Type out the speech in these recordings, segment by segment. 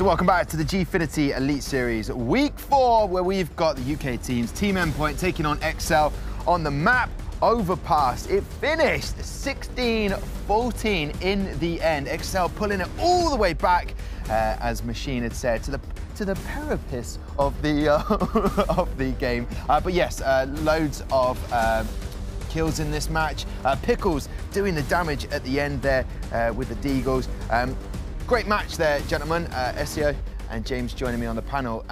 So welcome back to the Gfinity Elite Series, Week 4, where we've got the UK teams, Team Endpoint taking on exceL on the map Overpass. It finished 16-14 in the end. exceL pulling it all the way back, as Machine had said, to the precipice of the of the game. But yes, loads of kills in this match. Pickles doing the damage at the end there with the Deagles. Great match there, gentlemen. exceL and James joining me on the panel.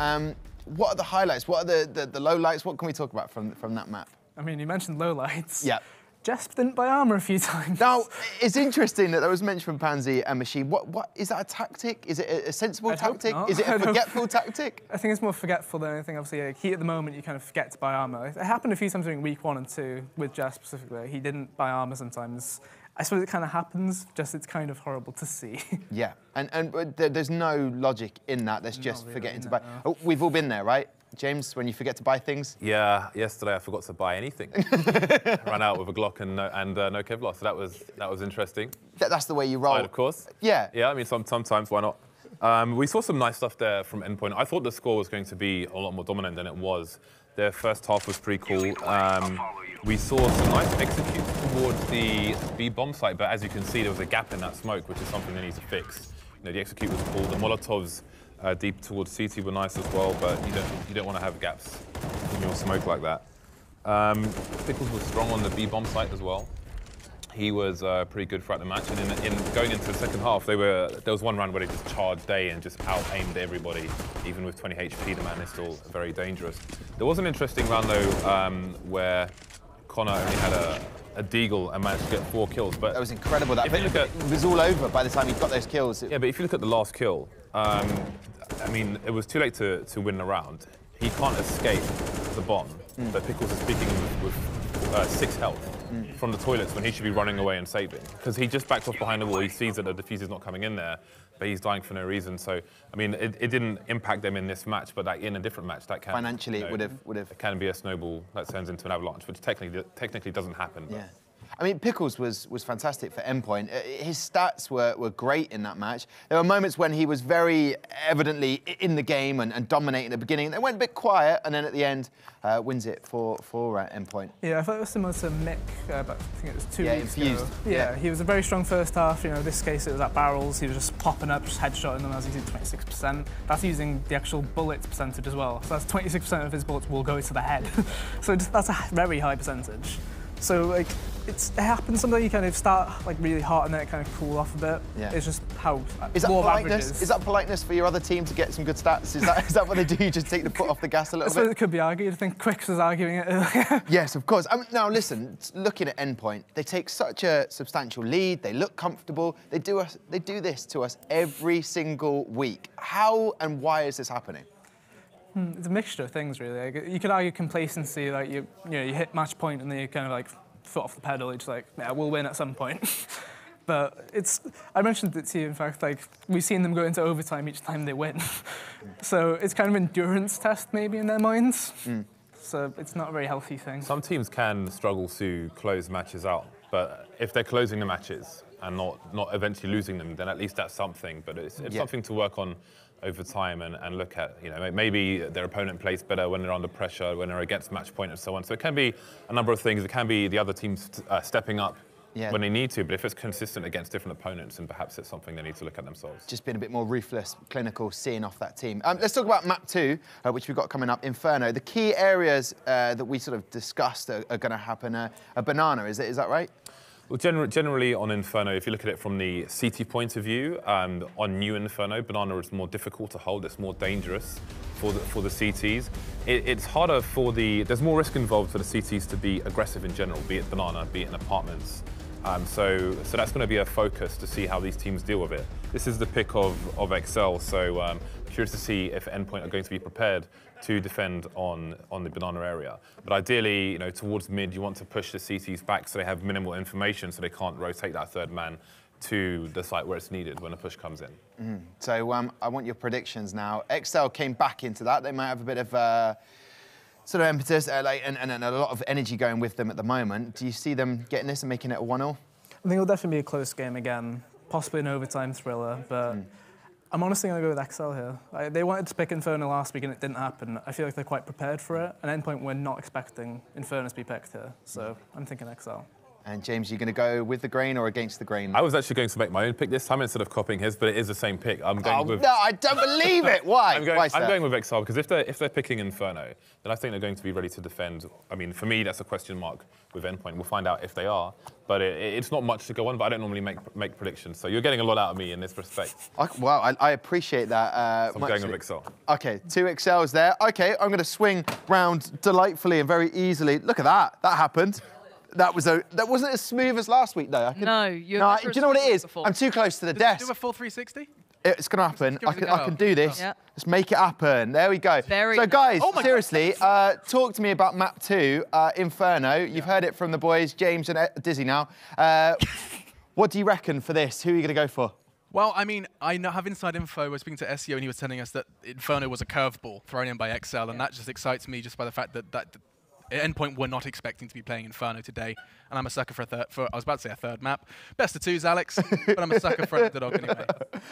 What are the highlights? What are the lowlights? What can we talk about from that map? I mean, you mentioned lowlights. Yeah. Jesp didn't buy armor a few times. Now, it's interesting that was mentioned from Pansy and Machine. What is that a tactic? Is it a sensible tactic? Is it a forgetful tactic? I think it's more forgetful than anything. Obviously, like, at the moment, you kind of forget to buy armor. It happened a few times during week 1 and 2 with Jesp specifically. He didn't buy armor sometimes. I suppose it kind of happens, just it's kind of horrible to see. Yeah, and there's no logic in that. There's just really, forgetting to buy. Oh, we've all been there, right? James, when you forget to buy things? Yeah, yesterday I forgot to buy anything. Ran out with a Glock and no Kevlar, so that was interesting. That's the way you roll. Right, of course. Yeah. Yeah, I mean, sometimes, why not? We saw some nice stuff there from Endpoint. I thought the score was going to be a lot more dominant than it was. Their first half was pretty cool. We saw some nice executes towards the B bomb site, but as you can see, there was a gap in that smoke, which is something they need to fix. You know, the execute was cool. The Molotovs deep towards CT were nice as well, but you don't want to have gaps in your smoke like that. Pickles was strong on the B bomb site as well. He was pretty good throughout the match, and in going into the second half, there was one round where they just charged A and just out-aimed everybody. Even with 20 HP, the man is still very dangerous. There was an interesting round though, where Connor only had a Deagle and managed to get 4 kills. But that was incredible. That it was all over by the time he got those kills. Yeah, but if you look at the last kill, I mean, it was too late to win the round. He can't escape the bomb, but Pickles is speaking with 6 health from the toilets when he should be running away and saving. Because he just backed off behind the wall, he sees that the diffuser's not coming in there, but he's dying for no reason. So, I mean, it didn't impact them in this match, but like in a different match, that can... Financially, it would have... It can be a snowball that turns into an avalanche, which technically doesn't happen. But. Yeah. I mean, Pickles was fantastic for Endpoint. His stats were great in that match. There were moments when he was very evidently in the game and dominating at the beginning. They went a bit quiet, and then at the end, wins it for Endpoint. Yeah, I thought it was similar to Mick, but I think it was 2 weeks Infused. ago. Yeah, he was a very strong first half. You know, in this case, it was at barrels. He was just popping up, just headshotting them. As using 26%. That's using the actual bullet percentage as well. So that's 26% of his bullets will go to the head. So that's a very high percentage. So like, it happens sometimes you kind of start like really hot and then it kind of cool off a bit. Yeah. It's just how is that politeness? Is that politeness for your other team to get some good stats? Is that what they do? You just take the foot off the gas a little bit? It could be argued. I think Quicks was arguing it earlier. Yes, of course. Now listen, looking at Endpoint, they take such a substantial lead. They look comfortable. They do this to us every single week. How and why is this happening? It's a mixture of things, really. Like, you could argue complacency, like you hit match point and then you kind of like foot off the pedal. You're just like, yeah, we'll win at some point. But I mentioned it to you, in fact, like we've seen them go into overtime each time they win. So it's kind of an endurance test maybe in their minds. So it's not a very healthy thing. Some teams can struggle to close matches out, but if they're closing the matches and not eventually losing them, then at least that's something. But it's something to work on over time and look at, you know, maybe their opponent plays better when they're under pressure, when they're against match point and so on. So it can be a number of things. It can be the other teams stepping up when they need to, but if it's consistent against different opponents, then perhaps it's something they need to look at themselves. Just being a bit more ruthless, clinical, seeing off that team. Let's talk about map 2, which we've got coming up, Inferno. The key areas that we sort of discussed are going to happen. A banana, is that right? Well, generally on Inferno, if you look at it from the CT point of view, on new Inferno, Banana is more difficult to hold. It's more dangerous for the CTs. It's harder there's more risk involved for the CTs to be aggressive in general, be it Banana, be it in apartments. So that's going to be a focus to see how these teams deal with it. This is the pick of exceL, so curious to see if Endpoint are going to be prepared to defend on the banana area. But ideally, you know, towards mid, you want to push the CTs back so they have minimal information, so they can't rotate that third man to the site where it's needed when a push comes in. So I want your predictions now. exceL came back into that. They might have a bit of sort of impetus and a lot of energy going with them at the moment. Do you see them getting this and making it a 1-0? I think it'll definitely be a close game again, possibly an overtime thriller, but I'm honestly going to go with exceL here. They wanted to pick Inferno last week and it didn't happen. I feel like they're quite prepared for it. And Endpoint, we're not expecting Inferno to be picked here. So I'm thinking exceL. And James, you going to go with the grain or against the grain? I was actually going to make my own pick this time instead of copying his, but it is the same pick. I'm going with... No, I don't believe it. Why? I'm going with exceL because if they're picking Inferno, then I think they're going to be ready to defend. I mean, for me, that's a question mark with Endpoint. We'll find out if they are. But it's not much to go on, but I don't normally make predictions. So you're getting a lot out of me in this respect. Well, I appreciate that. So I'm going with exceL. OK, 2 exceLs there. OK, I'm going to swing round delightfully and very easily. Look at that. That happened. That wasn't as smooth as last week, though. No, do you know what it is? I'm too close to the desk. Do a full 360? It's going to happen. I can do this. Yeah. Let's make it happen. There we go. So, guys, seriously, talk to me about map 2, Inferno. You've heard it from the boys, James and Dizzy now. What do you reckon for this? Who are you going to go for? Well, I mean, I have inside info. I was speaking to SEO and he was telling us that Inferno was a curveball thrown in by exceL, and that just excites me just by the fact that Endpoint were not expecting to be playing Inferno today, and I'm a sucker for I was about to say a third map. Best of twos, Alex, but I'm a sucker for underdog anyway.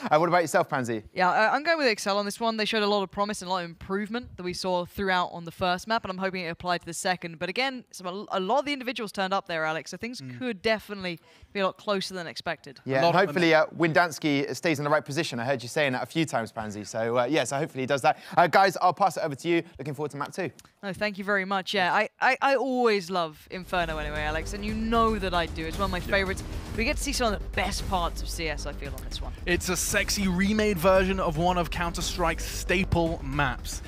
What about yourself, Pansy? Yeah, I'm going with exceL on this one. They showed a lot of promise and a lot of improvement that we saw throughout on the first map, and I'm hoping it applied to the second. But again, a lot of the individuals turned up there, Alex, so things could definitely be a lot closer than expected. Yeah, and hopefully Windansky stays in the right position. I heard you saying that a few times, Pansy. So, yeah, so hopefully he does that. Guys, I'll pass it over to you. Looking forward to map 2. Oh, thank you very much. Yeah, I always love Inferno anyway, Alex, and you know that I do. It's one of my favorites. We get to see some of the best parts of CS, I feel, on this one. It's a sexy remade version of one of Counter-Strike's staple maps.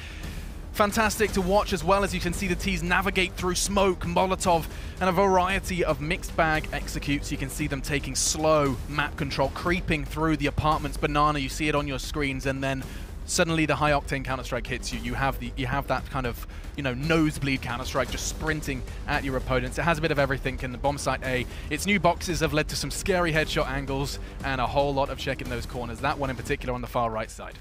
Fantastic to watch, as well as you can see the T's navigate through smoke, Molotov, and a variety of mixed bag executes. You can see them taking slow map control, creeping through the apartments. Banana, you see it on your screens, and then suddenly the high octane Counter-Strike hits you. You have that kind of, nosebleed Counter-Strike just sprinting at your opponents. It has a bit of everything in the bomb site A. Its new boxes have led to some scary headshot angles and a whole lot of checking those corners. That one in particular on the far right side.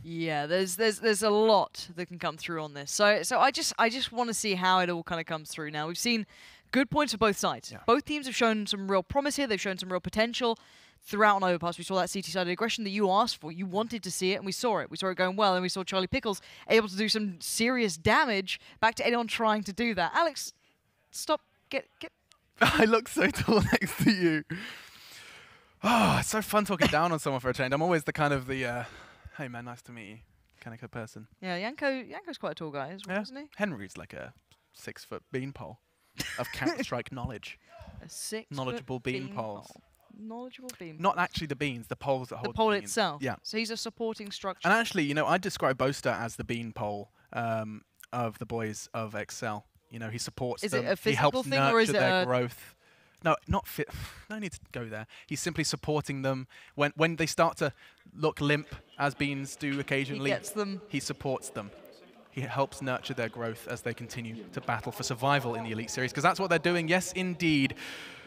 Yeah, there's a lot that can come through on this. So I just want to see how it all kind of comes through. Now we've seen good points for both sides. Yeah. Both teams have shown some real promise here. They've shown some real potential. Throughout on Overpass, we saw that CT-sided aggression that you asked for. You wanted to see it, and we saw it. We saw it going well, and we saw Charlie Pickles able to do some serious damage back to anyone trying to do that. Alex, stop. Get. I look so tall next to you. Oh, it's so fun talking down on someone for a change. I'm always the kind of hey man, nice to meet you kind of person. Yeah, Yanko's quite a tall guy, isn't he? Henry's like a 6-foot beanpole of Counter-Strike knowledge. A 6-foot knowledgeable beanpoles. Knowledgeable beam. Not actually the beans, the poles that hold the pole itself. Yeah. So he's a supporting structure. And actually, I describe Boaster as the bean pole of the boys of exceL. He supports them. Is it a physical he helps thing nurture or is it their growth. No, not fit. No need to go there. He's simply supporting them when they start to look limp, as beans do occasionally. He gets them. He supports them. He helps nurture their growth as they continue to battle for survival in the Elite Series, because that's what they're doing. Yes, indeed.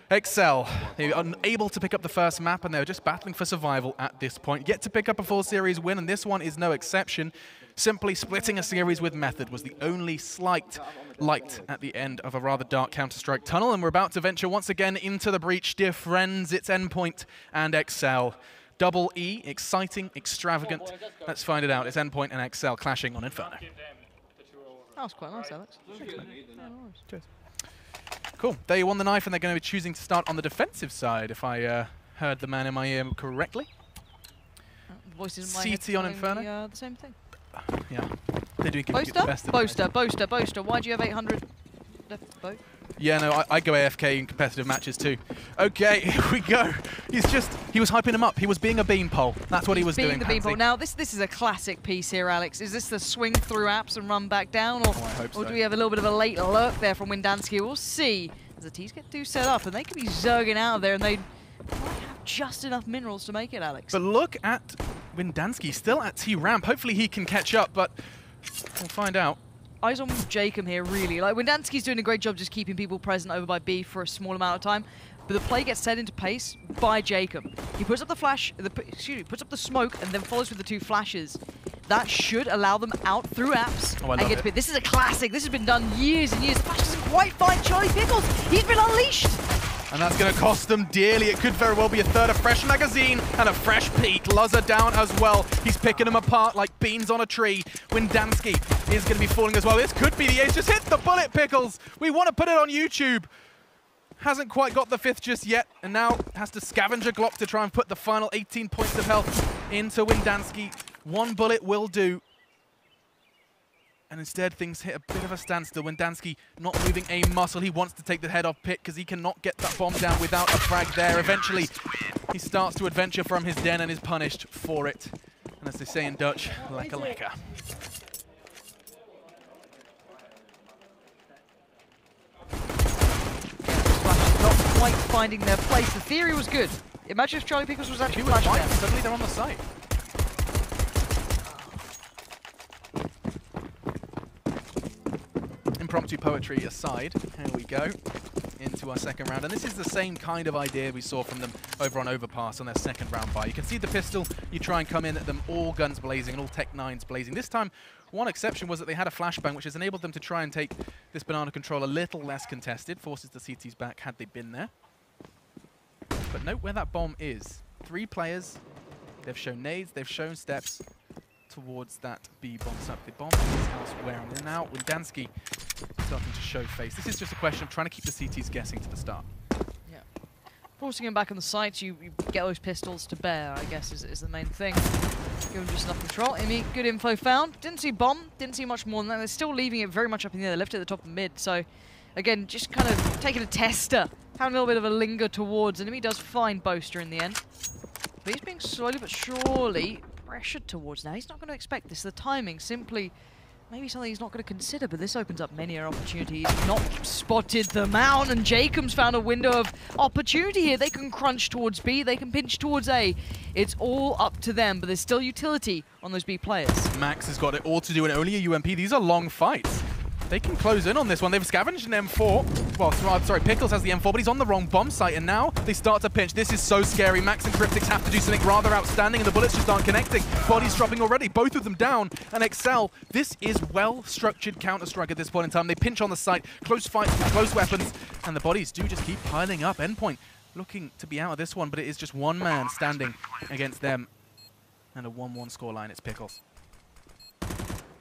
exceL, they were unable to pick up the first map, and they were just battling for survival at this point. Yet to pick up a full series win, and this one is no exception. Simply splitting a series with Method was the only slight light at the end of a rather dark Counter-Strike tunnel, and we're about to venture once again into the breach. Dear friends, it's Endpoint and exceL. Double E, exciting, extravagant. Let's find it out. It's Endpoint and exceL clashing on Inferno. That was quite nice, Alex. Cheers. Cool. They won the knife, and they're going to be choosing to start on the defensive side, if I heard the man in my ear correctly. Voices in my head CT on Inferno. The same thing. Yeah. They're doing the best of Boaster. Why do you have 800 left boat? Yeah, no, I go AFK in competitive matches too. Okay, here we go. He was hyping him up. He was being a beanpole. That's what he was doing. Being the beanpole. Now, this is a classic piece here, Alex. Is this the swing through apps and run back down, or, I hope so. Or do we have a little bit of a late lurk there from Windansky? We'll see as the T's get set up, and they could be zerging out of there, and they might have just enough minerals to make it, Alex. But look at Windansky still at T-ramp. Hopefully he can catch up, but we'll find out. Eyes on Jacob here, really. Like, Windansky's doing a great job just keeping people present over by B for a small amount of time, but the play gets set into pace by Jacob. He puts up the flash, puts up the smoke, and then follows with the 2 flashes. That should allow them out through apps. Oh, I love it. This is a classic. This has been done years and years. The flash doesn't quite find Charlie Pickles. He's been unleashed. And that's going to cost them dearly. It could very well be a third, a fresh magazine, and a fresh peak. Luzza down as well. He's picking them apart like beans on a tree. Windansky is going to be falling as well. This could be the ace. Just hit the bullet, Pickles. We want to put it on YouTube. Hasn't quite got the 5th just yet, and now has to scavenge a Glock to try and put the final 18 points of health into Windansky. One bullet will do. And instead, things hit a bit of a standstill. Windansky not moving a muscle. He wants to take the head off Pick because he cannot get that bomb down without a frag there. Eventually, he starts to adventure from his den and is punished for it. And as they say in Dutch, lekker lekker. Not quite finding their place. The theory was good. Imagine if Charlie Pickles was actually flashed there. Suddenly they're on the site. Impromptu poetry aside, here we go into our second round. And this is the same kind of idea we saw from them over on Overpass on their second round buy. You can see the pistol, you try and come in at them, all guns blazing and all Tech 9s blazing. This time, one exception was that they had a flashbang, which has enabled them to try and take this banana control a little less contested, forces the CTs back had they been there. But note where that bomb is. 3 players, they've shown nades, they've shown steps towards that B bomb site. The bomb is elsewhere, and now Windansky starting to show face. This is just a question of trying to keep the CTs guessing to the start. Yeah. Forcing him back on the site, you get those pistols to bear, I guess, is the main thing. Give him just enough control. Imi, good info found. Didn't see bomb, didn't see much more than that. They're still leaving it very much up in the air. They left it at the top of mid, so again, just kind of taking a tester. Having a little bit of a linger towards, and Imi does find Boaster in the end. But he's being slowly but surely pressured towards now. He's not going to expect this. The timing simply maybe something he's not going to consider, but this opens up many an opportunity. He's not spotted the mount, and Jacob's found a window of opportunity here. They can crunch towards B, they can pinch towards A. It's all up to them, but there's still utility on those B players. Max has got it all to do, and only a UMP. These are long fights. They can close in on this one. They've scavenged an M4. Well, sorry, Pickles has the M4, but he's on the wrong bomb site, and now they start to pinch. This is so scary. Max and Cryptics have to do something rather outstanding, and the bullets just aren't connecting. Bodies dropping already, both of them down, and exceL. This is well-structured Counter-Strike at this point in time. They pinch on the site, close fights, close weapons, and the bodies do just keep piling up. Endpoint looking to be out of this one, but it is just one man standing against them, and a 1-1 scoreline. It's Pickles.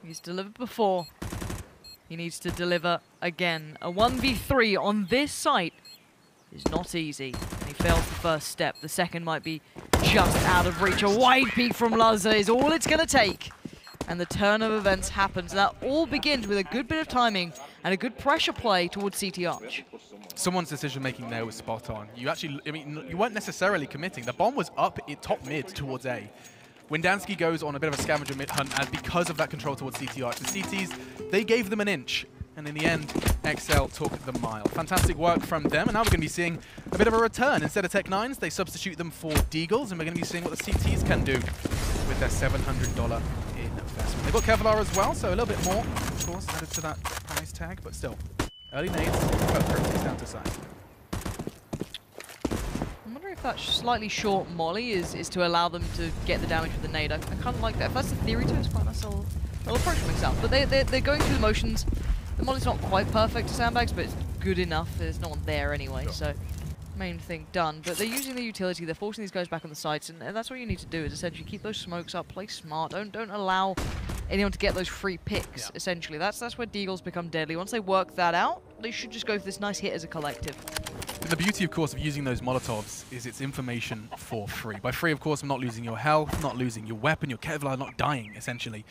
He's delivered before. He needs to deliver again. A 1v3 on this site is not easy. And he fails the first step. The second might be just out of reach. A wide peek from Luzza is all it's going to take. And the turn of events happens. That all begins with a good bit of timing and a good pressure play towards CT Arch. Someone's decision-making there was spot on. You actually, I mean, you weren't necessarily committing. The bomb was up in top mid towards A. Windansky goes on a bit of a scavenger mid hunt, and because of that control towards CT Arch, the CTs, they gave them an inch, and in the end, exceL took the mile. Fantastic work from them, and now we're going to be seeing a bit of a return. Instead of Tech 9s, they substitute them for Deagles, and we're going to be seeing what the CTs can do with their $700 investment. They've got Kevlar as well, so a little bit more, of course, added to that price tag, but still. Early nades, but Cryptics down to side. I wonder if that slightly short molly is to allow them to get the damage with the nade. I kind of like that. If that's the theory to it, it's quite nice little approach from exceL. But they're going through the motions. The molly's not quite perfect to sandbags, but it's good enough. There's no one there anyway, sure. So main thing done. But they're using the utility. They're forcing these guys back on the sites, and that's what you need to do is essentially keep those smokes up, play smart. Don't allow anyone to get those free picks, essentially. That's where Deagles become deadly. Once they work that out, they should just go for this nice hit as a collective. The beauty, of course, of using those Molotovs is it's information for free. By free, of course, I'm not losing your health, not losing your weapon, your Kevlar not dying, essentially.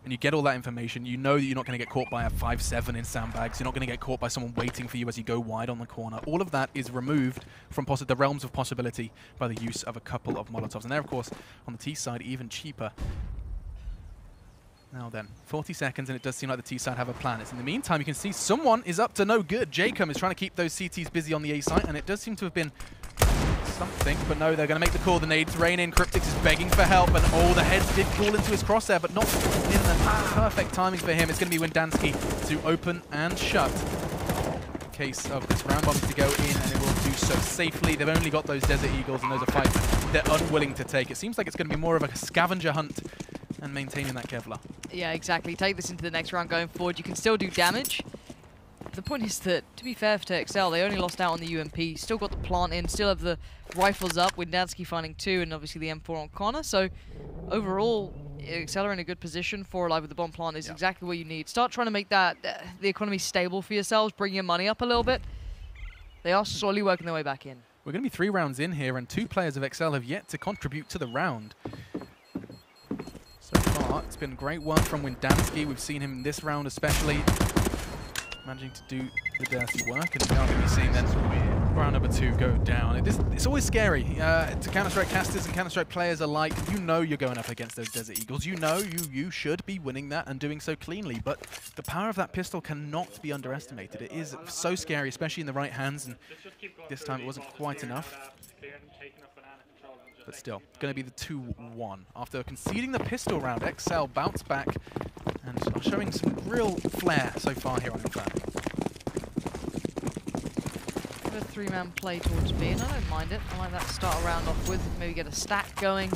And you get all that information, you know that you're not going to get caught by a 5-7 in sandbags, you're not going to get caught by someone waiting for you as you go wide on the corner. All of that is removed from the realms of possibility by the use of a couple of Molotovs. And they're, of course, on the T side, even cheaper. Now then, 40 seconds, and it does seem like the T side have a plan. It's in the meantime, you can see someone is up to no good. Jacob is trying to keep those CTs busy on the A site, and it does seem to have been something, but no, they're going to make the call. The nades rain in. Cryptics is begging for help, and oh, the heads did call into his crosshair, but not in the perfect timing for him. It's going to be Windansky to open and shut. Case of this round bomb to go in, and it will do so safely. They've only got those Desert Eagles, and those are fights they're unwilling to take. It seems like it's going to be more of a scavenger hunt and maintaining that Kevlar. Yeah, exactly. Take this into the next round going forward. You can still do damage. The point is that, to be fair to exceL, they only lost out on the UMP, still got the plant in, still have the rifles up, Windansky finding 2, and obviously the M4 on Connor. So overall, exceL are in a good position. 4 alive with the bomb plant is exactly what you need. Start trying to make that the economy stable for yourselves, bring your money up a little bit. They are slowly working their way back in. We're going to be 3 rounds in here, and 2 players of exceL have yet to contribute to the round. So far, it's been great work from Windansky. We've seen him in this round especially, managing to do the dirty work, and now we're going to be seeing then round number 2 go down. It's always scary to Counter-Strike casters and Counter-Strike players alike. You know you're going up against those Desert Eagles. You know you should be winning that and doing so cleanly, but the power of that pistol cannot be underestimated. It is so scary, especially in the right hands, and this time it wasn't quite enough. But still, going to be the 2-1. After conceding the pistol round, exceL bounced back and are showing some real flair so far here on Inferno. A 3-man play towards B, and I don't mind it. I like that to start a round off with. Maybe get a stack going.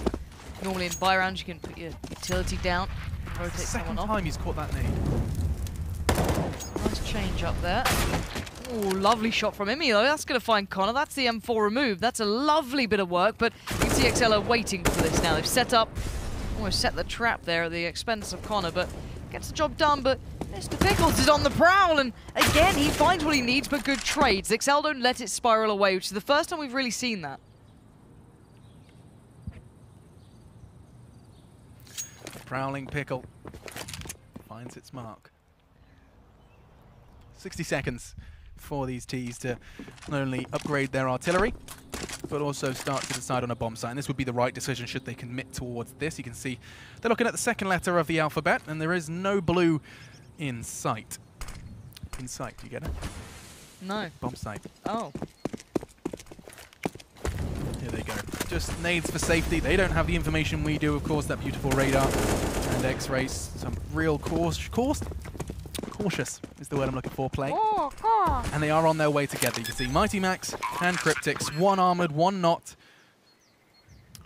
Normally in buy rounds, you can put your utility down, rotate someone off. Second time he's caught that nade. Nice change up there. Ooh, lovely shot from Imi though. That's going to find Connor. That's the M4 removed. That's a lovely bit of work, but you can see exceL are waiting for this now. They've set up, almost set the trap there at the expense of Connor, but gets the job done. But Mr. Pickles is on the prowl, and again, he finds what he needs, but good trades. exceL don't let it spiral away, which is the first time we've really seen that. The prowling Pickle finds its mark. 60 seconds for these Ts to not only upgrade their artillery, but also start to decide on a bomb site. And this would be the right decision should they commit towards this. You can see they're looking at the second letter of the alphabet, and there is no blue in sight. In sight, you get it? No. Bomb site. Oh. Here they go. Just nades for safety. They don't have the information we do, of course, that beautiful radar and X-rays. Some real cautious is the word I'm looking for, play. And they are on their way together. You can see Mighty Max and Cryptix, one armored, one not,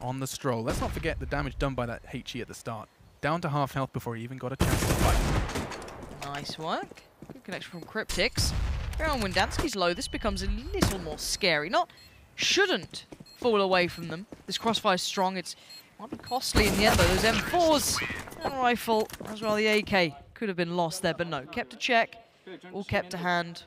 on the stroll. Let's not forget the damage done by that HE at the start. Down to half health before he even got a chance to fight. Nice work. Good connection from Cryptix. Here on Windansky's low, this becomes a little more scary. Shouldn't fall away from them. This crossfire is strong. It might be costly in the end, though. Those M4s and rifle, as well the AK, could have been lost there, but no. Kept a check, all kept to hand.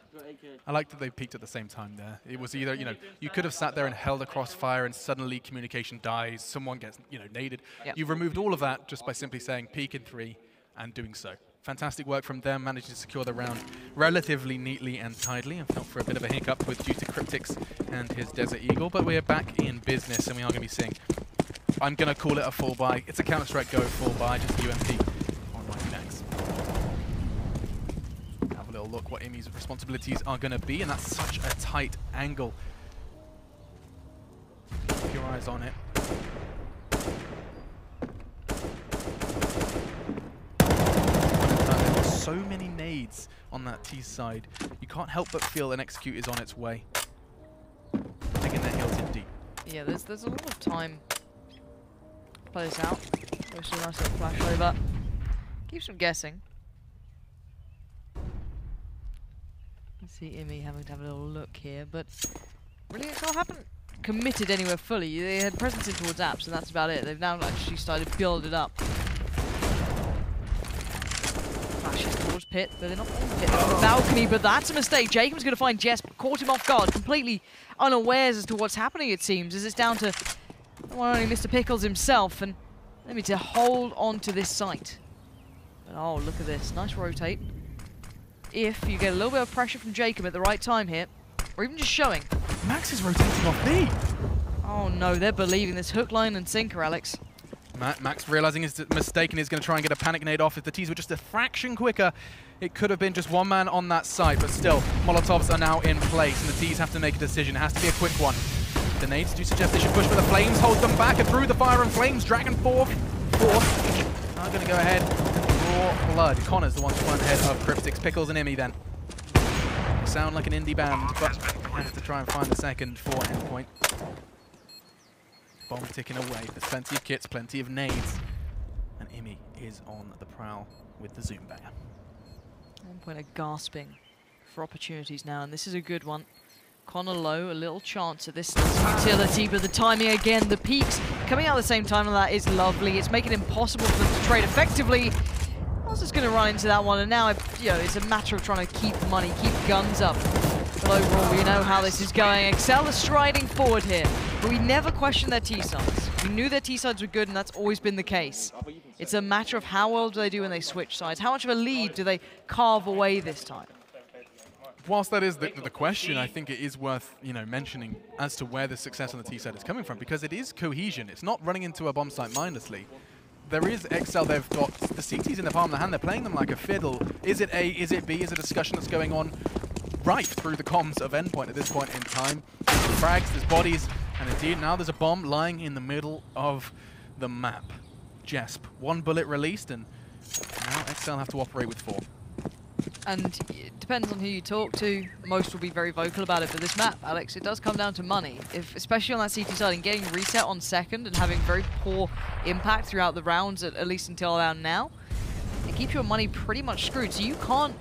I like that they peaked at the same time there. It was either, you could have sat there and held a crossfire and suddenly communication dies, someone gets, naded. Yep. You've removed all of that just by simply saying peak in 3 and doing so. Fantastic work from them, managed to secure the round relatively neatly and tidily. I felt for a bit of a hiccup due to Cryptix and his Desert Eagle, but we're back in business and we are going to be seeing, I'm going to call it a full buy. It's a Counter-Strike Go full buy, just UMP on Mighty Max. Have a little look what Imi's responsibilities are going to be, and that's such a tight angle. Keep your eyes on it. There are so many nades on that T side. You can't help but feel an execute is on its way. Digging their heels in deep. Yeah, there's a lot of time. Play this out. Goes to a nice little flash over. Keeps them guessing. Let's see Imi having to have a little look here, but really exceL haven't committed anywhere fully. They had presence in towards apps, and that's about it. They've now actually started to build it up. Flashes towards pit, but they're not on pit. They're on the balcony, but that's a mistake. Jacob's going to find Jess, but caught him off guard, completely unawares as to what's happening, it seems, as it's down to one only Mr. Pickles himself, and let me to hold on to this site. But oh, look at this. Nice rotate. If you get a little bit of pressure from Jacob at the right time here, or even just showing. Max is rotating off B. Oh no, they're believing this hook, line, and sinker, Alex. Max realizing his mistake and is going to try and get a panic nade off. If the Ts were just a fraction quicker, it could have been just one man on that site, but still, Molotovs are now in place, and the Ts have to make a decision. It has to be a quick one. The nades do suggest they should push for the Flames, hold them back, and through the fire and Flames, Dragon fourth. Now going to go ahead and draw blood. Connor's the one to run ahead of Cryptix, Pickles, and Imi then. They sound like an indie band, but have to try and find the second for Endpoint. Bomb ticking away. There's plenty of kits, plenty of nades. And Imi is on the prowl with the Zoom banger. Endpoint are gasping for opportunities now, and this is a good one. Connor low, a little chance at this utility, but the timing again, the peaks coming out at the same time, and that is lovely. It's making it impossible for them to trade effectively. I was just going to run into that one, and now it's a matter of trying to keep money, keep guns up. But overall, we know how this is going. exceL is striding forward here, but we never questioned their T-sides. We knew their T-sides were good, and that's always been the case. It's a matter of how well do they do when they switch sides. How much of a lead do they carve away this time? Whilst that is the question, I think it is worth mentioning as to where the success on the T side is coming from, because it is cohesion. It's not running into a bomb site mindlessly. There is exceL. They've got the CTs in the palm of the hand. They're playing them like a fiddle. Is it A? Is it B? Is a discussion that's going on right through the comms of Endpoint at this point in time. There's frags, there's bodies, and indeed now there's a bomb lying in the middle of the map. Jesp, 1 bullet released, and now exceL have to operate with 4. And it depends on who you talk to. Most will be very vocal about it, but this map, Alex, it does come down to money. Especially on that CT side, and getting reset on second and having very poor impact throughout the rounds, at least until around now, it keeps your money pretty much screwed. So you can't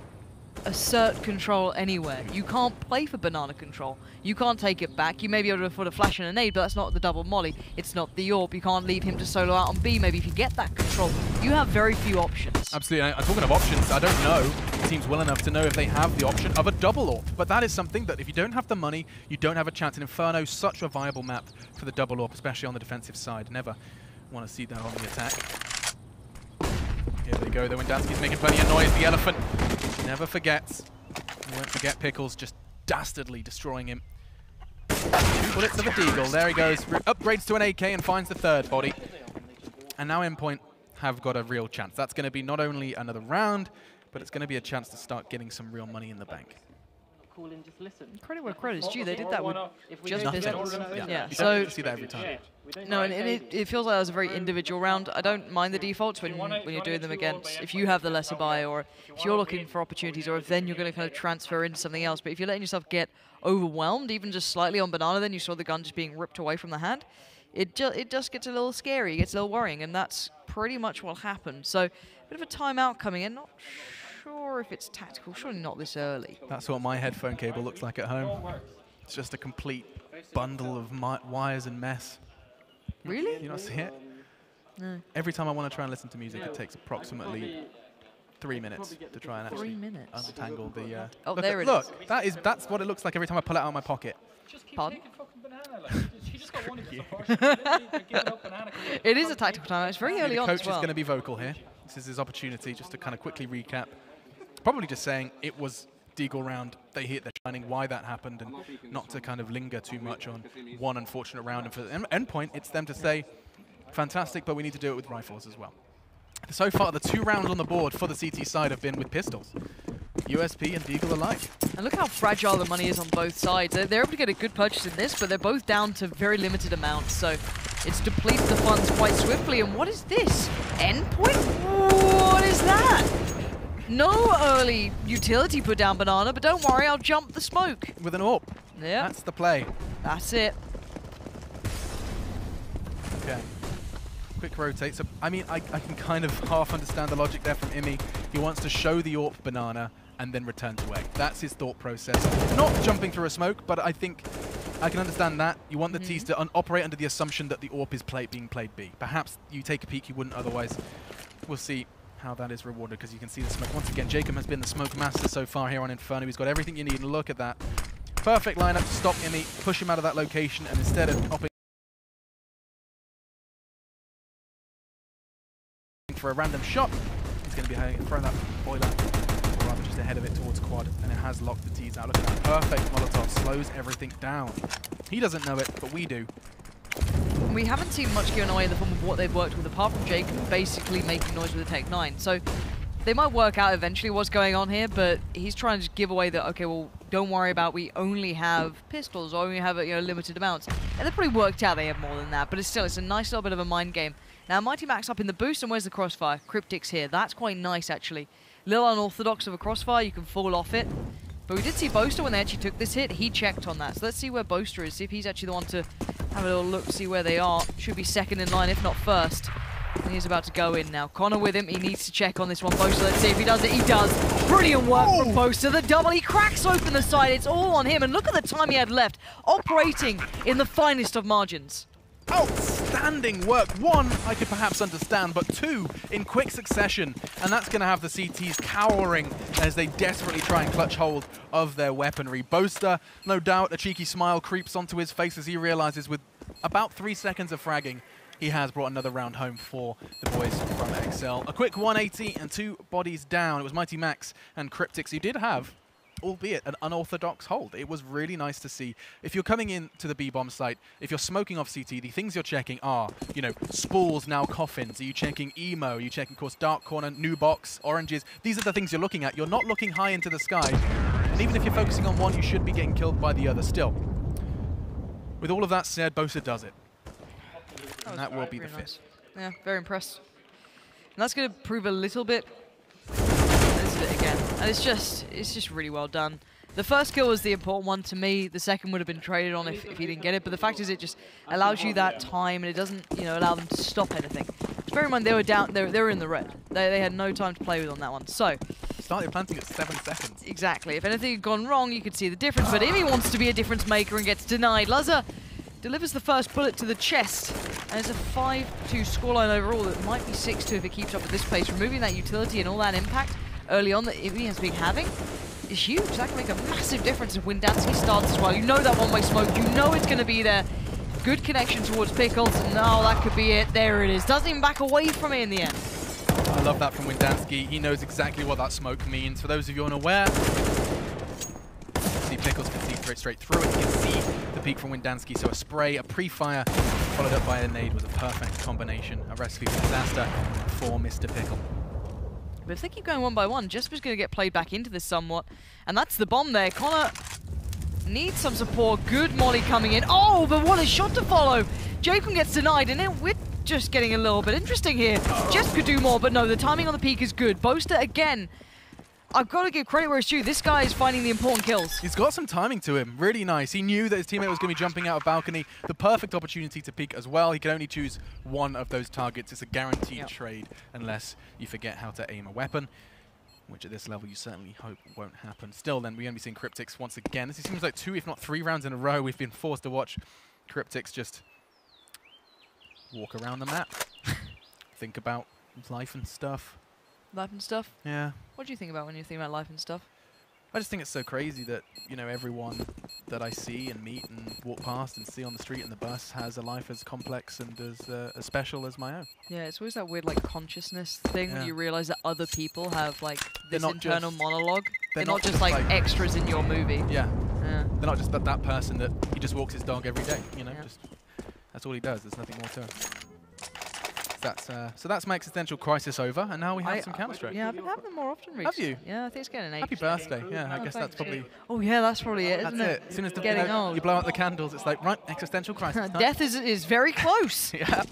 assert control anywhere. You can't play for banana control. You can't take it back. You may be able to afford a flash and a nade, but that's not the double molly. It's not the AWP. You can't leave him to solo out on B. Maybe if you get that control, you have very few options. Absolutely. I'm talking of options. I don't know teams well enough to know if they have the option of a double AWP, but that is something that if you don't have the money, you don't have a chance. In Inferno, such a viable map for the double AWP, especially on the defensive side. Never want to see that on the attack. Here they go, though. Wendansky's making plenty of noise. The elephant never forgets. You won't forget Pickles just dastardly destroying him. 2 bullets of a deagle. There he goes. Upgrades to an AK and finds the 3rd body. And now Endpoint have got a real chance. That's going to be not only another round, but it's going to be a chance to start getting some real money in the bank. Credit where credit is due. They did that with just Pistols. Yeah. You So don't see that every time. no, and it feels like that was a very individual round. I don't mind the defaults when you're doing them against. If you have the lesser buy, or if you're looking for opportunities, or if then you're going to kind of transfer into something else. But if you're letting yourself get overwhelmed, even just slightly on banana, then you saw the gun just being ripped away from the hand. It just gets a little scary. It gets a little worrying, and that's pretty much what happened. So, a bit of a timeout coming in. Not sure if it's tactical. Surely not this early. That's what my headphone cable looks like at home. It's just a complete bundle of wires and mess. Really? You not see it? No. Every time I want to try and listen to music, it takes approximately 3 minutes to try and actually 3 minutes. untangle the... Oh, look there it look, is. that's what it looks like every time I pull it out of my pocket. Pardon? It is a tactical time. It's very early the on coach as well. is going to be vocal here. This is his opportunity just to kind of quickly recap. Probably just saying it was Deagle round, they hit their shining, why that happened, and not to kind of linger too much on one unfortunate round. And for Endpoint, it's them to say, fantastic, but we need to do it with rifles as well. So far, the 2 rounds on the board for the CT side have been with pistols. USP and Deagle alike. And look how fragile the money is on both sides. They're able to get a good purchase in this, but they're both down to very limited amounts, so it's depleted the funds quite swiftly. And what is this? Endpoint? What is that? No early utility put down banana, but don't worry, I'll jump the smoke. With an AWP. Yeah. That's the play. That's it. Okay. Quick rotate. So, I mean, I can kind of half understand the logic there from Imi. He wants to show the AWP banana and then return to A. That's his thought process. Not jumping through a smoke, but I think I can understand that. You want the Ts to operate under the assumption that the AWP is being played B. Perhaps you take a peek you wouldn't otherwise. We'll see how that is rewarded, because you can see the smoke. Once again, Jacob has been the smoke master so far here on Inferno. He's got everything you need, and look at that. Perfect lineup to stop Imi, push him out of that location, and instead of hopping for a random shot, he's going to be throwing that boiler, or rather just ahead of it towards quad, and it has locked the T's out. Look at that perfect Molotov, slows everything down. He doesn't know it, but we do. We haven't seen much given away in the form of what they've worked with, apart from Jacob basically making noise with the Tech 9. So they might work out eventually what's going on here, but he's trying to just give away that, okay, well, don't worry about, we only have pistols, or only have limited amounts. And they've probably worked out they have more than that, but it's a nice little bit of a mind game. Now, Mighty Max up in the boost, and where's the crossfire? Cryptic's here. That's quite nice, actually. Little unorthodox of a crossfire, you can fall off it. But we did see Boaster when they actually took this hit. He checked on that. So let's see where Boaster is, see if he's actually the one to have a little look, see where they are. Should be second in line, if not first. And he's about to go in now. Connor with him. He needs to check on this one. Boaster, let's see if he does it. He does. Brilliant work from Boaster. The double. He cracks open the side. It's all on him. And look at the time he had left. Operating in the finest of margins. Outstanding work. One, I could perhaps understand, but two, in quick succession. And that's going to have the CTs cowering as they desperately try and clutch hold of their weaponry. Boaster, no doubt, a cheeky smile creeps onto his face as he realizes with about 3 seconds of fragging, he has brought another round home for the boys from exceL. A quick 180 and 2 bodies down. It was Mighty Max and Cryptix who did have, albeit an unorthodox hold. It was really nice to see. If you're coming in to the B-bomb site, if you're smoking off CT, the things you're checking are, you know, spools, now coffins. Are you checking emo? Are you checking, of course, dark corner, new box, oranges? These are the things you're looking at. You're not looking high into the sky. And even if you're focusing on one, you should be getting killed by the other still. With all of that said, Boaster does it. And that will be the fifth. Yeah, very impressed. And that's going to prove a little bit. This is it again. And it's just really well done. The first kill was the important one to me. The second would have been traded on if he didn't get it. But the fact is it just allows you that time and it doesn't, you know, allow them to stop anything. Just bear in mind they were down, they were in the red. They had no time to play with on that one. So started planting at 7 seconds. Exactly. If anything had gone wrong, you could see the difference. But if he wants to be a difference maker and gets denied, Lazza delivers the first bullet to the chest. And it's a 5-2 scoreline overall. It might be 6-2 if it keeps up at this pace. Removing that utility and all that impact early on that he has been having is huge. That can make a massive difference if Windansky starts as well. You know that one-way smoke. You know it's going to be there. Good connection towards Pickles. And now that could be it. There it is. Doesn't even back away from it in the end. I love that from Windansky. He knows exactly what that smoke means. For those of you unaware, see Pickles can see straight through it. You can see the peak from Windansky. So a spray, a pre-fire, followed up by a nade was a perfect combination. A recipe for disaster for Mr. Pickle. But if they keep going one by one, Jesper's going to get played back into this somewhat. And that's the bomb there. Connor needs some support. Good molly coming in. Oh, but what a shot to follow. Jacob gets denied, and then we're just getting a little bit interesting here. Jesper could do more, but no, the timing on the peak is good. Boaster, again, I've got to give credit where it's due. This guy is finding the important kills. He's got some timing to him. Really nice. He knew that his teammate was going to be jumping out of balcony. The perfect opportunity to peek as well. He can only choose one of those targets. It's a guaranteed trade unless you forget how to aim a weapon, which at this level you certainly hope won't happen. Still then, we're going to be seeing Cryptix once again. This seems like 2, if not 3 rounds in a row we've been forced to watch Cryptix just walk around the map, think about life and stuff. Life and stuff? Yeah. What do you think about when you think about life and stuff? I just think it's so crazy that, you know, everyone that I see and meet and walk past and see on the street and the bus has a life as complex and as special as my own. Yeah, it's always that weird, like, consciousness thing when you realize that other people have, like, this internal monologue. They're not just, like, extras in your movie. Yeah. They're not just that person that he just walks his dog every day, you know? Just, that's all he does. There's nothing more to it. So that's my existential crisis over, and now we have some Counter-Strike. Yeah, I've been having them more often recently. Have you? Yeah, I think it's getting an 8. Happy birthday. Yeah, I guess that's probably... Oh, yeah, that's probably it, isn't it? As soon as you blow out the candles, it's like, right, existential crisis. Death is very close. Yeah.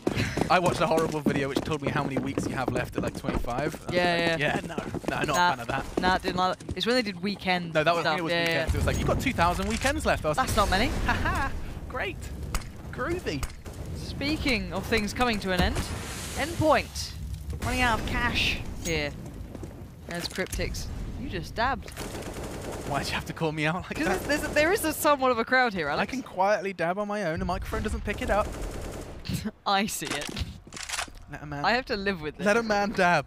I watched a horrible video which told me how many weeks you have left at like 25. Yeah, no, not a fan of that. Nah, didn't like that. It's when they did weekend. No, that was, stuff. it was weekends. It was like, you've got 2,000 weekends left. That's not many. Haha, great. Groovy. Speaking of things coming to an end, Endpoint running out of cash here. There's Cryptix. You just dabbed. Why'd you have to call me out like that? There is somewhat of a crowd here, Alex. I can quietly dab on my own. The microphone doesn't pick it up. I see it. Let a man. I have to live with this. Let a man dab.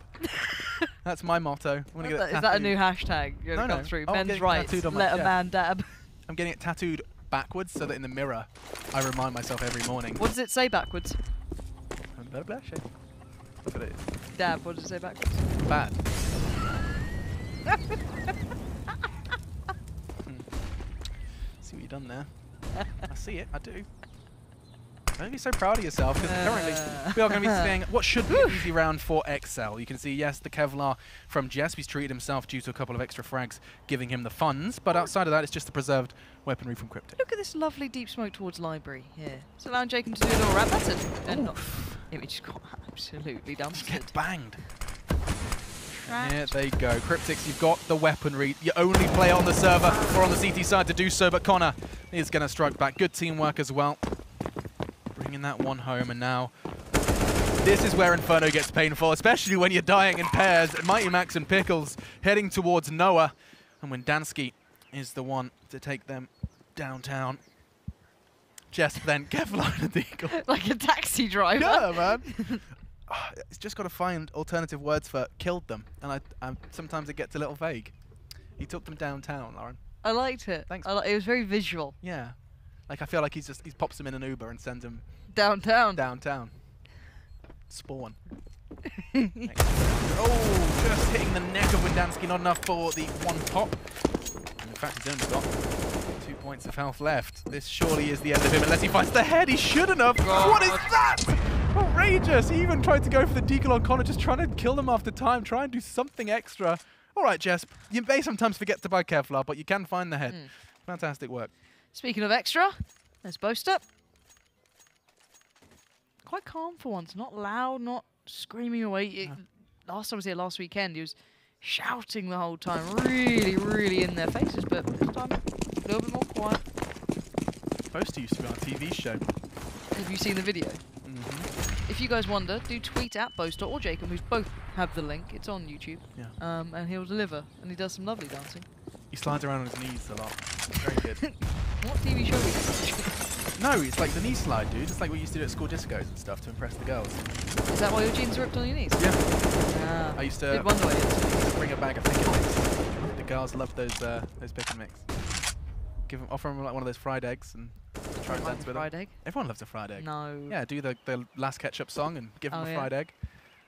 That's my motto. I'm gonna get is that a new hashtag? You're gonna come through. Men's rights. Let a man dab. I'm getting it tattooed backwards so that in the mirror I remind myself every morning. What does it say backwards? Look at it. Dab, what does it say backwards? Bad. See what you've done there. I see it, I do. Don't be so proud of yourself, because currently we are going to be seeing what should be an easy round for exceL. You can see, yes, the Kevlar from Jess. He's treated himself due to a couple of extra frags, giving him the funds. But outside of that, it's just the preserved weaponry from Cryptix. Look at this lovely deep smoke towards library here. It's allowing Jacob to do a little wrap. That's it. And not. Image got absolutely dumpstered. Get banged. Here they go. Cryptix, you've got the weaponry. You only play on the server or on the CT side to do so, but Connor is going to strike back. Good teamwork as well. Bringing that one home, and now This is where Inferno gets painful, especially when you're dying in pairs. Mighty Max and Pickles heading towards Noah, and when Dansky is the one to take them downtown. Just then, Kevlar and Deagle. Like a taxi driver. Yeah, man. It's just got to find alternative words for killed them, and sometimes it gets a little vague. He took them downtown, Lauren. I liked it. Thanks. It was very visual. Yeah. Like, I feel like he pops them in an Uber and sends them Downtown. downtown. Spawn. Oh, just hitting the neck of Windansky, not enough for the one pop. And in fact, he's only got 2 points of health left. This surely is the end of him unless he finds the head. He shouldn't have. Oh, what is that? Outrageous. He even tried to go for the deagle on Connor, just trying to kill them after time, try and do something extra. All right, Jess, you may sometimes forget to buy Kevlar, but you can find the head. Fantastic work. Speaking of extra, there's Boaster. Quite calm for once, not loud, not screaming away. Last time I was here last weekend, he was shouting the whole time, really, really in their faces, but this time a little bit more quiet. Boaster used to be on a TV show. Have you seen the video? If you guys wonder, do tweet at Boaster or Jacob, who's both have the link. It's on YouTube. Yeah. And he'll deliver, and he does some lovely dancing. He slides around on his knees a lot. Very good. What TV show is it? No, it's like the knee slide, dude. It's like we used to do at school discos and stuff to impress the girls. Is that why your jeans are ripped on your knees? Yeah. Ah, I used to did wonder why it is. bring a bag of pick and mix. The girls loved those pick and mix. Offer them like one of those fried eggs and try and dance with them. Fried egg? Everyone loves a fried egg. No. Yeah, do the last ketchup song and give them a fried egg.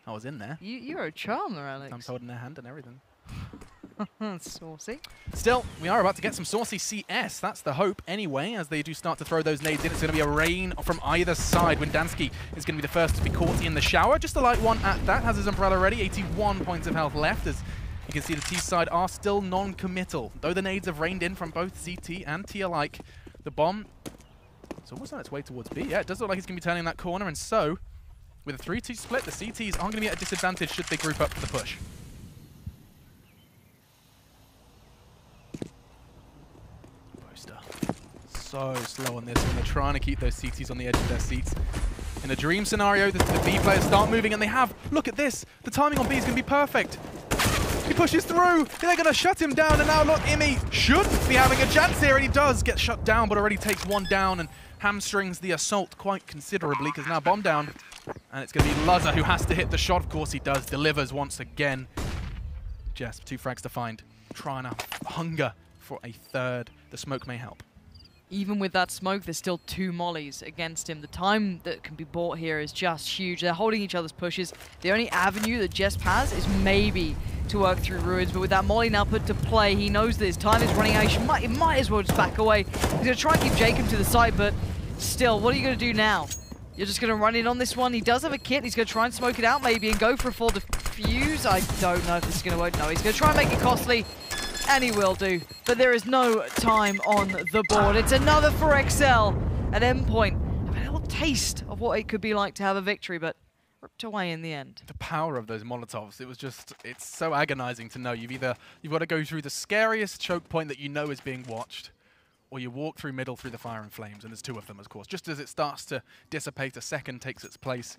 I was in there. You're a charmer, Alex. I'm holding their hand and everything. Saucy. Still, we are about to get some saucy CS. That's the hope anyway, as they do start to throw those nades in. It's going to be a rain from either side. Windansky is going to be the first to be caught in the shower. Just a light one at that. Has his umbrella ready. 81 points of health left, as you can see the T side are still non-committal. Though the nades have rained in from both CT and T alike, the bomb is almost on its way towards B. Yeah, it does look like it's going to be turning that corner, and so, with a 3-2 split, the CTs aren't going to be at a disadvantage should they group up for the push. So slow on this when they're trying to keep those CTs on the edge of their seats. In a dream scenario, the B players start moving, and they have. Look at this. The timing on B is going to be perfect. He pushes through. They're going to shut him down, and now look, Imi should be having a chance here, and he does get shut down, but already takes one down and hamstrings the assault quite considerably, because now bomb down, and it's going to be Luzza who has to hit the shot. Of course he does. Delivers once again. Just 2 frags to find. Trying to hunger for a third. The smoke may help. Even with that smoke, there's still 2 mollies against him. The time that can be bought here is just huge. They're holding each other's pushes. The only avenue that Jesp has is maybe to work through ruins, but with that molly now put to play, he knows that his time is running out. He might as well just back away. He's going to try and keep Jacob to the side, but still, what are you going to do now? You're just going to run in on this one. He does have a kit. He's going to try and smoke it out maybe and go for a full defuse. I don't know if this is going to work. No, he's going to try and make it costly. And he will do, but there is no time on the board. It's another for exceL at Endpoint. A little taste of what it could be like to have a victory, but ripped away in the end. The power of those Molotovs, it's so agonizing to know. You've got to go through the scariest choke point that you know is being watched, or you walk through middle through the fire and flames, and there's 2 of them, of course. Just as it starts to dissipate, a second takes its place.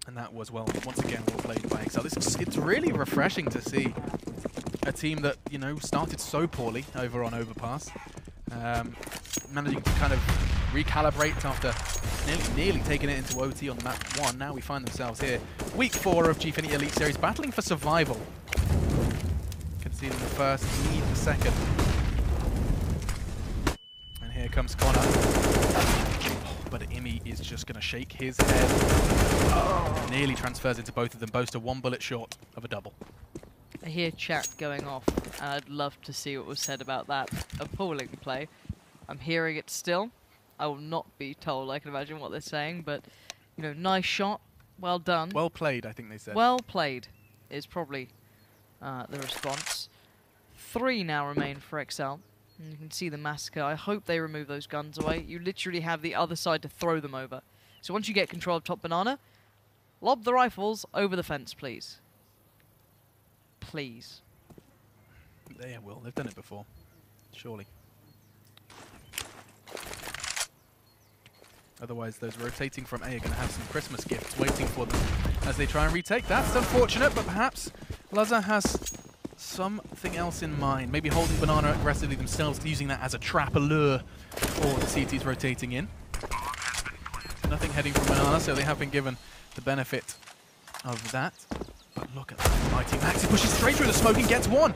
And that was, well, once again, well played by exceL. It's really refreshing to see a team that, you know, started so poorly over on Overpass, managing to kind of recalibrate after nearly taking it into OT on map 1. Now we find themselves here. Week 4 of Gfinity Elite Series, battling for survival. Conceding the first, need the second. And here comes Connor. But Imi is just going to shake his head. Nearly transfers into both of them. Boaster 1 bullet short of a double. I hear chat going off, and I'd love to see what was said about that appalling play. I'm hearing it still. I will not be told. I can imagine what they're saying, but, you know, nice shot. Well done. Well played, I think they said. Well played is probably the response. 3 now remain for exceL. And you can see the massacre. I hope they remove those guns away. You literally have the other side to throw them over. So once you get control of top banana, lob the rifles over the fence, please. Please. They will. They've done it before. Surely. Otherwise, those rotating from A are going to have some Christmas gifts waiting for them as they try and retake. That's unfortunate, but perhaps Lazza has something else in mind. Maybe holding Banana aggressively themselves, using that as a trap, a lure for the CTs rotating in. Nothing heading from Banana, so they have been given the benefit of that. But look at that mighty Max. He pushes straight through the smoke and gets one.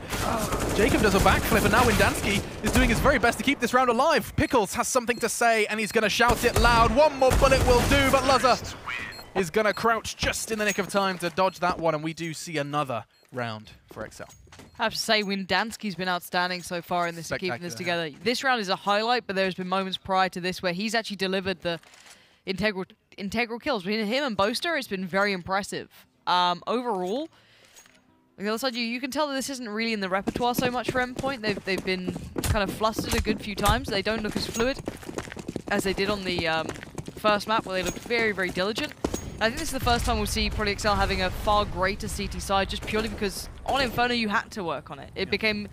Jacob does a backflip, and now Windansky is doing his very best to keep this round alive. Pickles has something to say, and he's going to shout it loud. One more bullet will do, but Lazza is going to crouch just in the nick of time to dodge that one, and we do see another round for exceL. I have to say, Windansky's been outstanding so far in this and keeping this together. This round is a highlight, but there's been moments prior to this where he's actually delivered the integral kills. Between him and Boaster, it's been very impressive. Overall, on the other side, you can tell that this isn't really in the repertoire so much for Endpoint. They've been kind of flustered a good few times. They don't look as fluid as they did on the first map, where they looked very, very diligent. And I think this is the first time we'll see probably exceL having a far greater CT side, just purely because on Inferno you had to work on it. It became,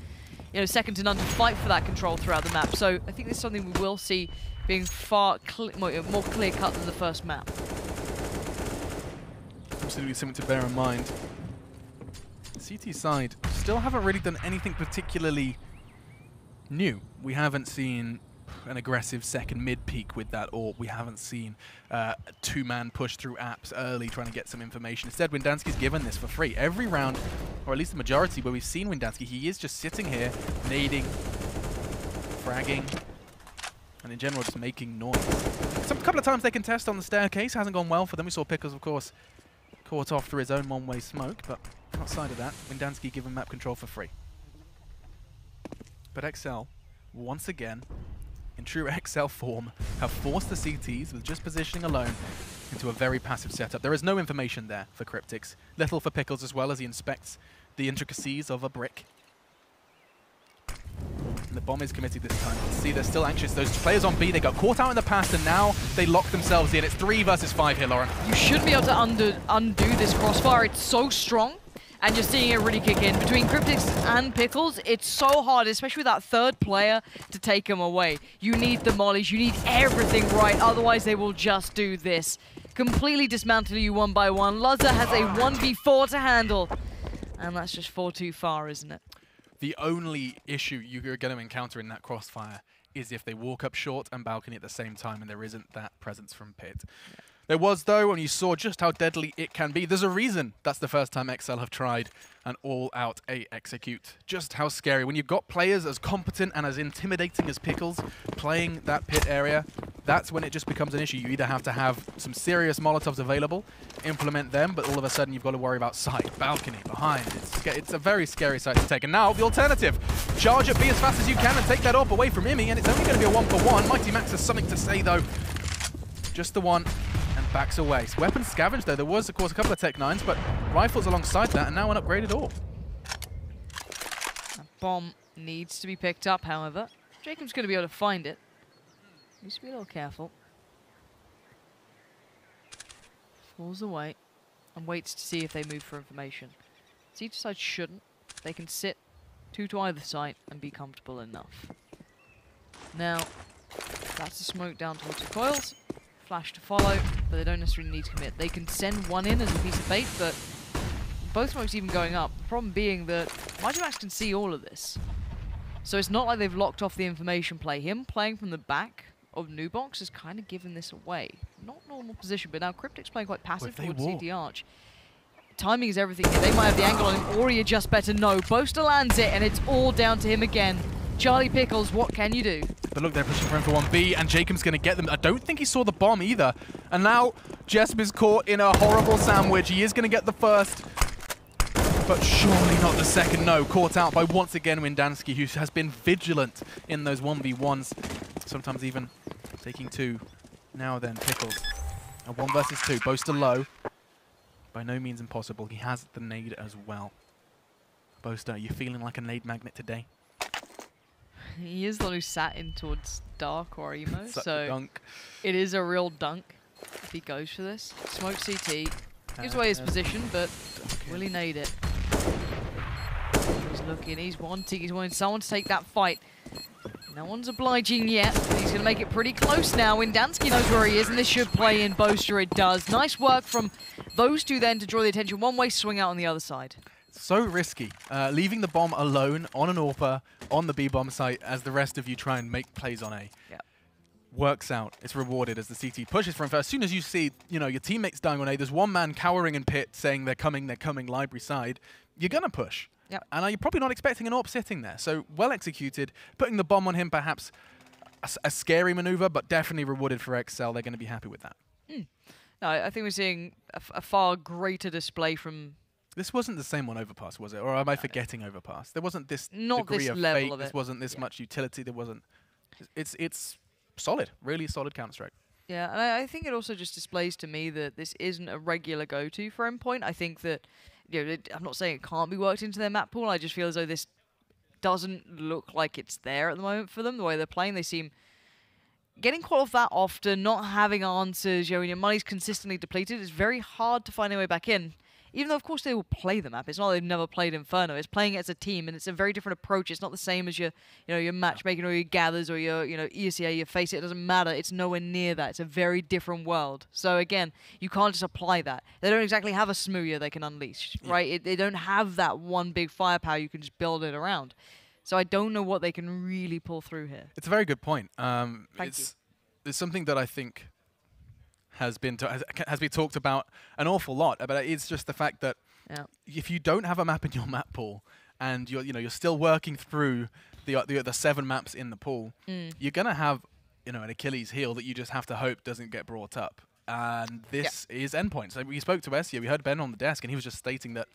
second to none to fight for that control throughout the map. So I think this is something we will see being far more clear-cut than the first map. Absolutely something to bear in mind. CT side still haven't really done anything particularly new. We haven't seen an aggressive second mid-peak with that AWP. We haven't seen a two-man push through apps early trying to get some information. Instead, Windansky's given this for free. Every round, or at least the majority where we've seen Windansky, he is just sitting here, nading, fragging, and in general just making noise. A couple of times they can test on the staircase. Hasn't gone well for them. We saw Pickles, of course, caught off through his own one-way smoke, but outside of that, Windansky given map control for free. But exceL, once again, in true exceL form, have forced the CTs, with just positioning alone, into a very passive setup. There is no information there for Cryptics. Little for Pickles as well, as he inspects the intricacies of a brick. And the bomb is committed this time. You can see they're still anxious. Those players on B, they got caught out in the past, and now they lock themselves in. It's 3 versus 5 here, Lauren. You should be able to undo this crossfire. It's so strong, and you're seeing it really kick in. Between Cryptics and Pickles, it's so hard, especially with that third player, to take them away. You need the mollies. You need everything right. Otherwise, they will just do this. Completely dismantle you one by one. Lazza has a 1v4 to handle. And that's just 4 too far, isn't it? The only issue you're going to encounter in that crossfire is if they walk up short and balcony at the same time, and there isn't that presence from Pit. Yeah. There was, though, and you saw just how deadly it can be. There's a reason that's the first time exceL have tried an all-out A execute. Just how scary. When you've got players as competent and as intimidating as Pickles playing that Pit area, that's when it just becomes an issue. You either have to have some serious Molotovs available, implement them, but all of a sudden you've got to worry about side, balcony, behind. It's a very scary site to take. And now the alternative. Charge at B as fast as you can and take that AWP away from Imi, and it's only going to be a 1-for-1. Mighty Max has something to say, though. Just the one, and backs away. So weapons scavenged, though. There was, of course, a couple of Tech 9s, but rifles alongside that, and now an upgraded AWP. That bomb needs to be picked up, however. Jacob's going to be able to find it. Needs to be a little careful. Falls away and waits to see if they move for information. CT side shouldn't. They can sit 2 to either side and be comfortable enough. Now, that's a smoke down towards the coils. Flash to follow, but they don't necessarily need to commit. They can send one in as a piece of bait, but both smokes even going up. The problem being that Mighty Max can see all of this. So it's not like they've locked off the information play. Him playing from the back of Nubox has kind of given this away. Not normal position, but now Cryptic's playing quite passive towards CT Arch. Timing is everything here. They might have the angle on him, or you just better know. Boaster lands it, and it's all down to him again. Charlie Pickles, what can you do? But look, they're pushing for him for 1B, and Jacob's going to get them. I don't think he saw the bomb either. And now Jesp is caught in a horrible sandwich. He is going to get the first, but surely not the second. No, caught out by once again Windansky, who has been vigilant in those 1v1s. Sometimes even taking 2. Now then, Pickles. A 1 versus 2. Boaster low. By no means impossible. He has the nade as well. Boaster, are you feeling like a nade magnet today? He is the one who sat in towards Dark or Emo, Such so a dunk. It is a real dunk if he goes for this. Smoke CT. Gives away his position, but will he nade it? He's looking, he's wanting someone to take that fight. No one's obliging yet, but he's going to make it pretty close now. Windansky knows where he is, and this should play in Boaster. It does. Nice work from those two then to draw the attention. One way, swing out on the other side. So risky, leaving the bomb alone on an AWPer on the B-bomb site as the rest of you try and make plays on A. Yeah. Works out. It's rewarded as the CT pushes for him first. As soon as you see, your teammates dying on A, there's one man cowering in pit saying they're coming, library side. You're going to push. Yep. And you're probably not expecting an AWP sitting there. So well executed. Putting the bomb on him, perhaps a scary maneuver, but definitely rewarded for exceL. They're going to be happy with that. No, I think we're seeing a far greater display from... This wasn't the same on Overpass, was it? Or am I forgetting Overpass? There wasn't this Not degree this of level fake. of it. This wasn't this much utility. There wasn't... It's solid. Really solid Counter-Strike. Yeah, and I think it also just displays to me that this isn't a regular go-to for Endpoint. I think that, I'm not saying it can't be worked into their map pool. I just feel as though this doesn't look like it's there at the moment for them. The way they're playing, they seem getting caught off that often, not having answers. When your money's consistently depleted, it's very hard to find a way back in. Even though, of course, they will play the map. It's not like they've never played Inferno. It's playing it as a team, and it's a very different approach. It's not the same as your matchmaking or your gathers or your, ESEA, your face. It doesn't matter. It's nowhere near that. It's a very different world. So, again, you can't just apply that. They don't exactly have a Smooya they can unleash, right? They don't have that one big firepower you can just build it around. So I don't know what they can really pull through here. It's a very good point. Thank you. It's something that I think has been talked about an awful lot, but it's just the fact that if you don't have a map in your map pool and you're still working through the 7 maps in the pool, you're gonna have an Achilles heel that you just have to hope doesn't get brought up. And this is Endpoint. So we spoke to Essia, we heard Ben on the desk, and he was just stating that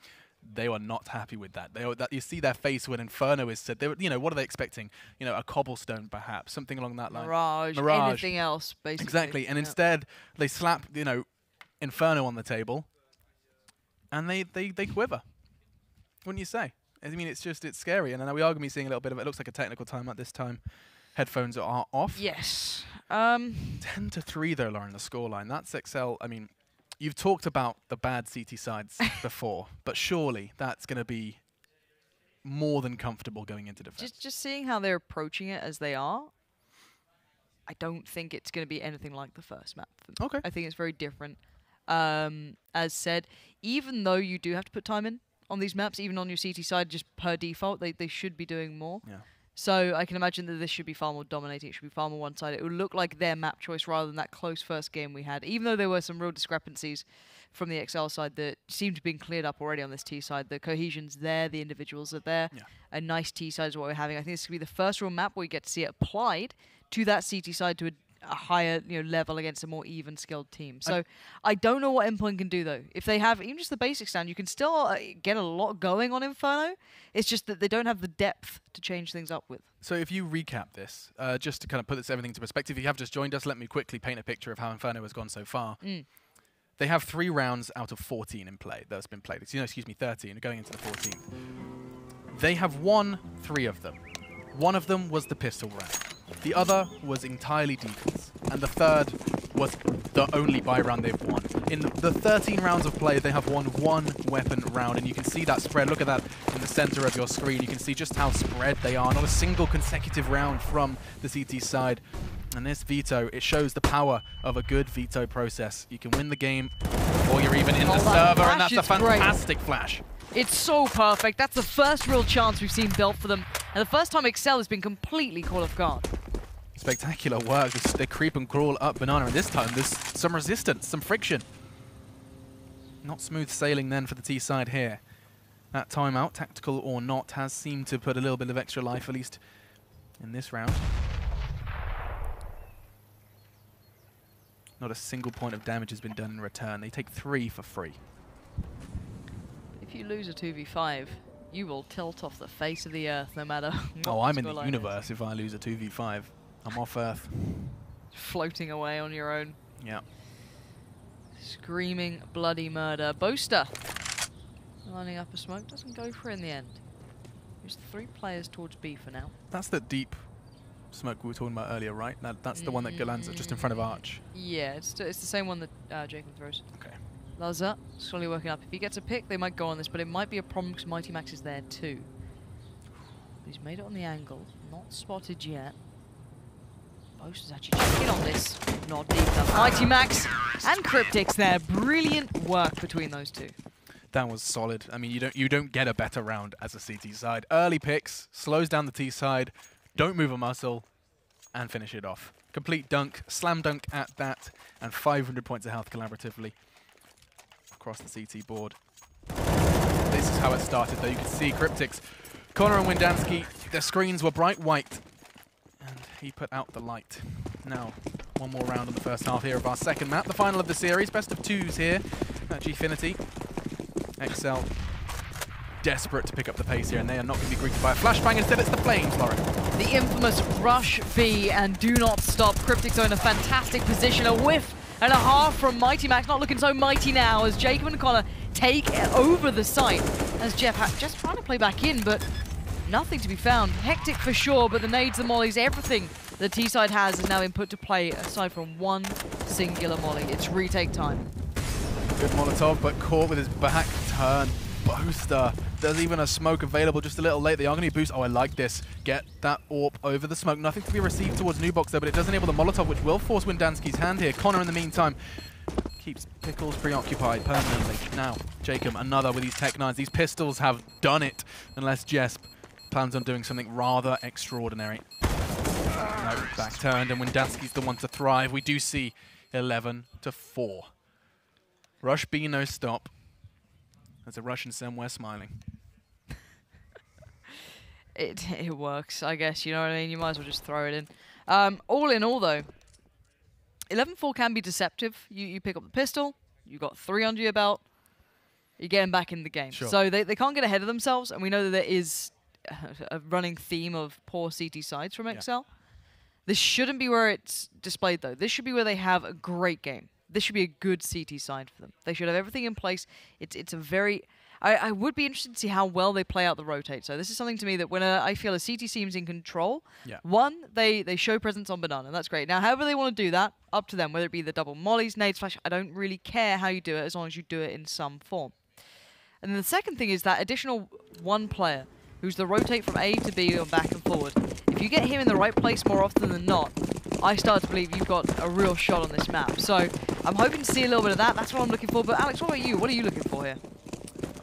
they were not happy with that. You see their face when Inferno is said. They were, what are they expecting? A cobblestone, perhaps, something along that line. Mirage. Anything else, basically. Exactly. And instead, they slap, Inferno on the table, and they quiver. Wouldn't you say? I mean, it's scary. And I know we are going to be seeing a little bit of it. It looks like a technical timeout this time. Headphones are off. Yes. 10-3 though, Lauren, the scoreline. That's exceL. I mean, you've talked about the bad CT sides before, but surely that's going to be more than comfortable going into defense. Just seeing how they're approaching it as they are, I don't think it's going to be anything like the first map. Okay. I think it's very different. As said, even though you do have to put time in on these maps, even on your CT side, just per default, they should be doing more. Yeah. So I can imagine that this should be far more dominating. It should be far more one-sided. It would look like their map choice rather than that close first game we had. Even though there were some real discrepancies from the exceL side that seemed to have been cleared up already on this T side. The cohesion's there, the individuals are there. Yeah. A nice T side is what we're having. I think this could be the first real map where we get to see it applied to that CT side to a higher level against a more even skilled team. So I don't know what Endpoint can do though. If they have even just the basic stand, you can still get a lot going on Inferno. It's just that they don't have the depth to change things up with. So if you recap this, just to kind of put everything into perspective, if you have just joined us, let me quickly paint a picture of how Inferno has gone so far. They have 3 rounds out of 14 in play that's been played. 13 going into the 14th. They have won 3 of them. One of them was the pistol round. The other was entirely defense. And the third was the only buy round they've won. In the 13 rounds of play, they have won 1 weapon round. And you can see that spread. Look at that in the center of your screen. You can see just how spread they are. Not a single consecutive round from the CT side. And this veto, it shows the power of a good veto process. You can win the game before you're even in the server. And that's a fantastic flash. It's so perfect. That's the first real chance we've seen built for them. And the first time exceL has been completely caught off guard. Spectacular work. They creep and crawl up Banana, and this time there's some resistance, some friction. Not smooth sailing then for the T side here. That timeout, tactical or not, has seemed to put a little bit of extra life, at least in this round. Not a single point of damage has been done in return. They take 3 for free. If you lose a 2v5, you will tilt off the face of the earth no matter what. Oh, I'm in the universe if I lose a 2v5. I'm off Earth. Floating away on your own. Yeah. Screaming bloody murder. Boaster lining up a smoke, doesn't go for it in the end. There's 3 players towards B for now. That's the deep smoke we were talking about earlier, right? That's the one that lands just in front of Arch. Yeah, it's the same one that Jacob throws. Okay. Laza slowly working up. If he gets a pick, they might go on this, but it might be a problem because Mighty Max is there too. He's made it on the angle, not spotted yet. Post is actually checking on this. Not deep enough. Mighty Max and Cryptix there. Brilliant work between those two. That was solid. I mean, you don't get a better round as a CT side. Early picks, slows down the T side, don't move a muscle, and finish it off. Complete dunk, slam dunk at that, and 500 points of health collaboratively across the CT board. This is how it started, though. You can see Cryptix, Connor and Windansky, their screens were bright white, and he put out the light. Now, one more round in the first half here of our second map, the final of the series. Best of twos here at Gfinity. exceL desperate to pick up the pace here, and they are not going to be greeted by a flashbang. Instead, it's the Flames, Lauren. The infamous Rush B and Do Not Stop. Cryptix are in a fantastic position. A whiff and a half from Mighty Max. Not looking so mighty now as Jacob and Connor take over the site. As Jeff just trying to play back in, but nothing to be found. Hectic for sure, but the nades, the mollies, everything the T-side has is now been put to play aside from one singular molly. It's retake time. Good Molotov, but caught with his back turn. Booster. There's even a smoke available just a little late. They are going to boost. Oh, I like this. Get that AWP over the smoke. Nothing to be received towards Nubox though, but it does enable the Molotov, which will force Windansky's hand here. Connor, in the meantime, keeps Pickles preoccupied permanently. Now, Jacob, another with these Tech 9s. These pistols have done it, unless Jesp plans on doing something rather extraordinary. No, back turned, and Windansky's the one to thrive. We do see 11-4. Rush B, no stop. There's a Russian somewhere smiling. It works, I guess. You know what I mean? You might as well just throw it in. All in all, though, 11-4 can be deceptive. You pick up the pistol, you got 3 under your belt, you're getting back in the game. Sure. So they can't get ahead of themselves, and we know that there is a running theme of poor CT sides from exceL. This shouldn't be where it's displayed, though. This should be where they have a great game. This should be a good CT side for them. They should have everything in place. It's a very... I would be interested to see how well they play out the rotate. So this is something to me that when I feel a CT team's in control, one, they show presence on Banana, and that's great. Now, however they want to do that, up to them, whether it be the double mollies, nades, flash, I don't really care how you do it as long as you do it in some form. And then the second thing is that additional one player who's the rotate from A to B or back and forward. If you get him in the right place more often than not, I start to believe you've got a real shot on this map. So I'm hoping to see a little bit of that. That's what I'm looking for. But Alex, what about you? What are you looking for here?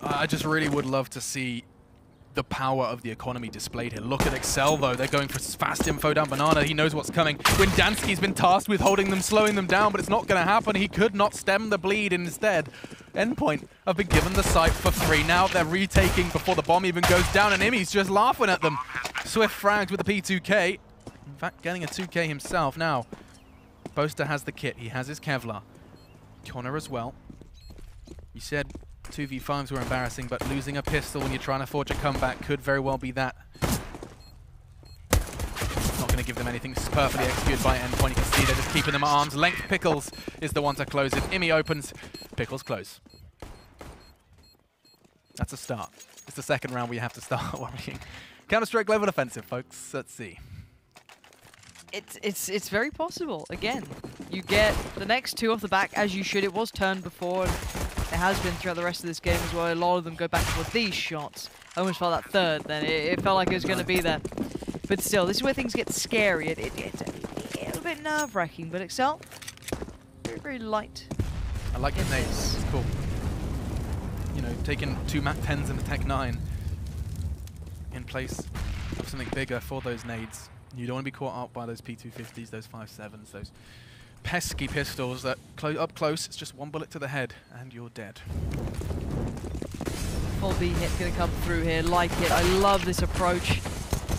I just really would love to see the power of the economy displayed here. Look at exceL, though. They're going for fast info down Banana. He knows what's coming. Windansky's been tasked with holding them, slowing them down, but it's not going to happen. He could not stem the bleed. Instead, Endpoint have been given the site for free. Now they're retaking before the bomb even goes down, and Imi's just laughing at them. Swift fragged with the P2K. In fact, getting a 2K himself. Now, Boaster has the kit. He has his Kevlar. Connor as well. You said 2v5s were embarrassing, but losing a pistol when you're trying to forge a comeback could very well be that. Not going to give them anything. This is perfectly executed by Endpoint. You can see they're just keeping them at arm's length. Pickles is the one to close it. Imi opens. Pickles close. That's a start. It's the second round we have to start worrying. Counter-Strike Global Offensive, folks. Let's see. It's very possible. Again, you get the next 2 off the back as you should. It was turned before, and it has been throughout the rest of this game as well. A lot of them go back towards these shots. I almost felt that third then. It felt like it was going to be there. But still, this is where things get scary. It's a little bit nerve-wracking, but exceL, very, very light. I like the nades. It's cool. You know, taking 2 Mac 10s and a Tech 9 in place of something bigger for those nades. You don't want to be caught up by those P250s, those 5.7s, those pesky pistols that up close, it's just 1 bullet to the head and you're dead. Full B hit going to come through here. Like it. I love this approach.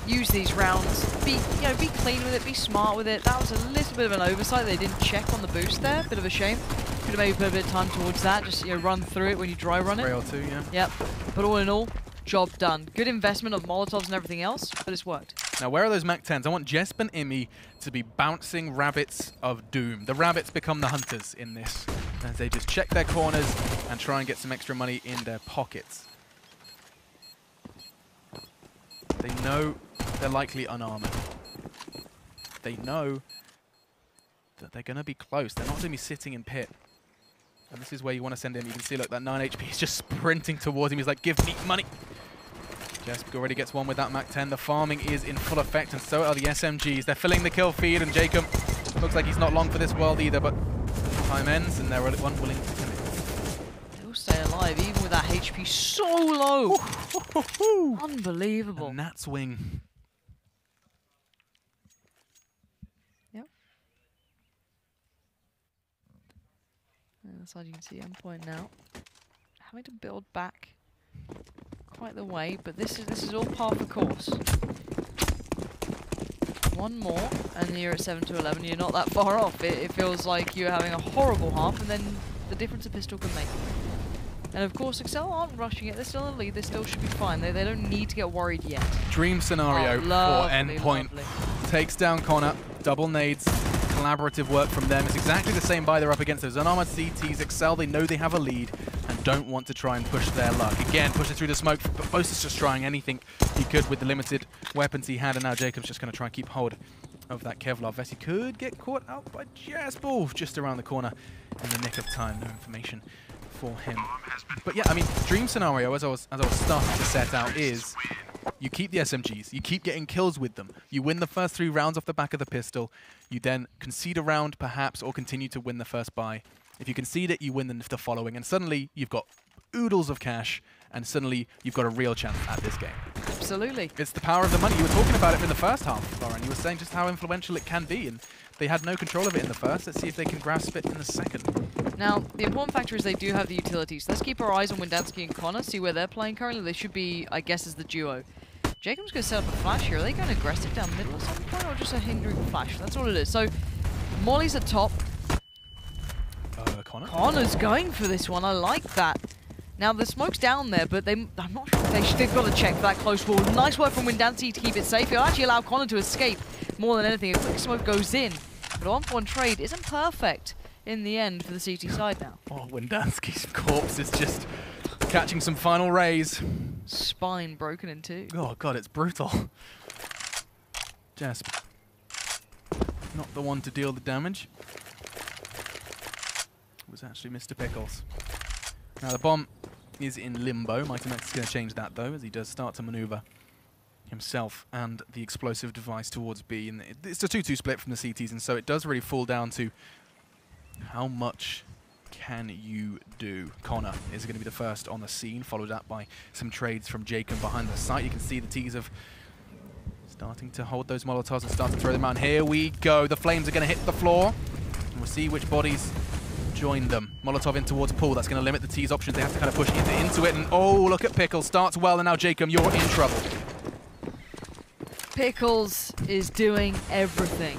Use these rounds. Be clean with it. Be smart with it. That was a little bit of an oversight. They didn't check on the boost there. Bit of a shame. Could have maybe put a bit of time towards that. Just run through it when you dry run it. Spray or 2, yeah. Yep. But all in all, job done. Good investment of Molotovs and everything else, but it's worked. Now, where are those Mac 10s? I want Jesp and Imi to be bouncing rabbits of doom. The rabbits become the hunters in this, as they just check their corners and try and get some extra money in their pockets. They know they're likely unarmored. They know that they're going to be close. They're not going to be sitting in pit. And this is where you want to send him. You can see, look, that 9 HP is just sprinting towards him. He's like, give me money. Jesp already gets one with that Mac-10. The farming is in full effect, and so are the SMGs. They're filling the kill feed, and Jacob looks like he's not long for this world either, but time ends, and they're unwilling to commit. They'll stay alive, even with that HP so low. Unbelievable. And that swing. Yep. On the side you can see Endpoint now. Having to build back quite the way, but this is all par for course. One more, and you're at 7-11. You're not that far off. It feels like you're having a horrible half, and then the difference a pistol can make. And of course, exceL aren't rushing it. They're still in the lead. They still should be fine. They don't need to get worried yet. Dream scenario for Endpoint. Lovely. Takes down Connor. Double nades. Collaborative work from them. It's exactly the same buy they're up against those unarmored CTs. exceL, they know they have a lead and don't want to try and push their luck. Again, pushes through the smoke, but Boast is just trying anything he could with the limited weapons he had, and now Jacob's just going to try and keep hold of that Kevlar vest. He could get caught out by Jesp, just around the corner in the nick of time. No information for him. But yeah, I mean, dream scenario, as I was starting to set out, is you keep the SMGs, you keep getting kills with them, you win the first 3 rounds off the back of the pistol, you then concede a round perhaps, or continue to win the first buy. If you concede it, you win the following, and suddenly you've got oodles of cash, and suddenly you've got a real chance at this game. Absolutely. It's the power of the money. You were talking about it in the first half, Lauren. You were saying just how influential it can be, and they had no control of it in the first. Let's see if they can grasp it in the second. Now, the important factor is they do have the utilities. Let's keep our eyes on Windansky and Connor, see where they're playing currently. They should be, I guess, as the duo. Jacob's going to set up a flash here. Are they going aggressive down middle at some point, or just a hindering flash? That's all it is. So, Molly's at top. Connor? Connor's going for this one. I like that. Now, the smoke's down there, but I'm not sure if they've got to check for that close wall. Nice work from Windansky to keep it safe. He'll actually allow Connor to escape more than anything. A quick smoke goes in, but a 1-for-1 trade isn't perfect in the end for the CT side now. Oh, Windansky's corpse is just catching some final rays. Spine broken in 2. Oh god, it's brutal. Jesp. Not the one to deal the damage. It was actually Mr. Pickles. Now the bomb is in limbo. Mighty Max is going to change that though, as he does start to maneuver himself and the explosive device towards B. And it's a 2-2 split from the CTs, and so it does really fall down to how much can you do. Connor is going to be the first on the scene, followed up by some trades from Jacob behind the site. You can see the T's of starting to hold those Molotovs and start to throw them out. And here we go. The flames are going to hit the floor, and we'll see which bodies join them. Molotov in towards Pool. That's going to limit the T's options. They have to kind of push into it. And oh, look at Pickles. Starts well, and now Jacob, you're in trouble. Pickles is doing everything.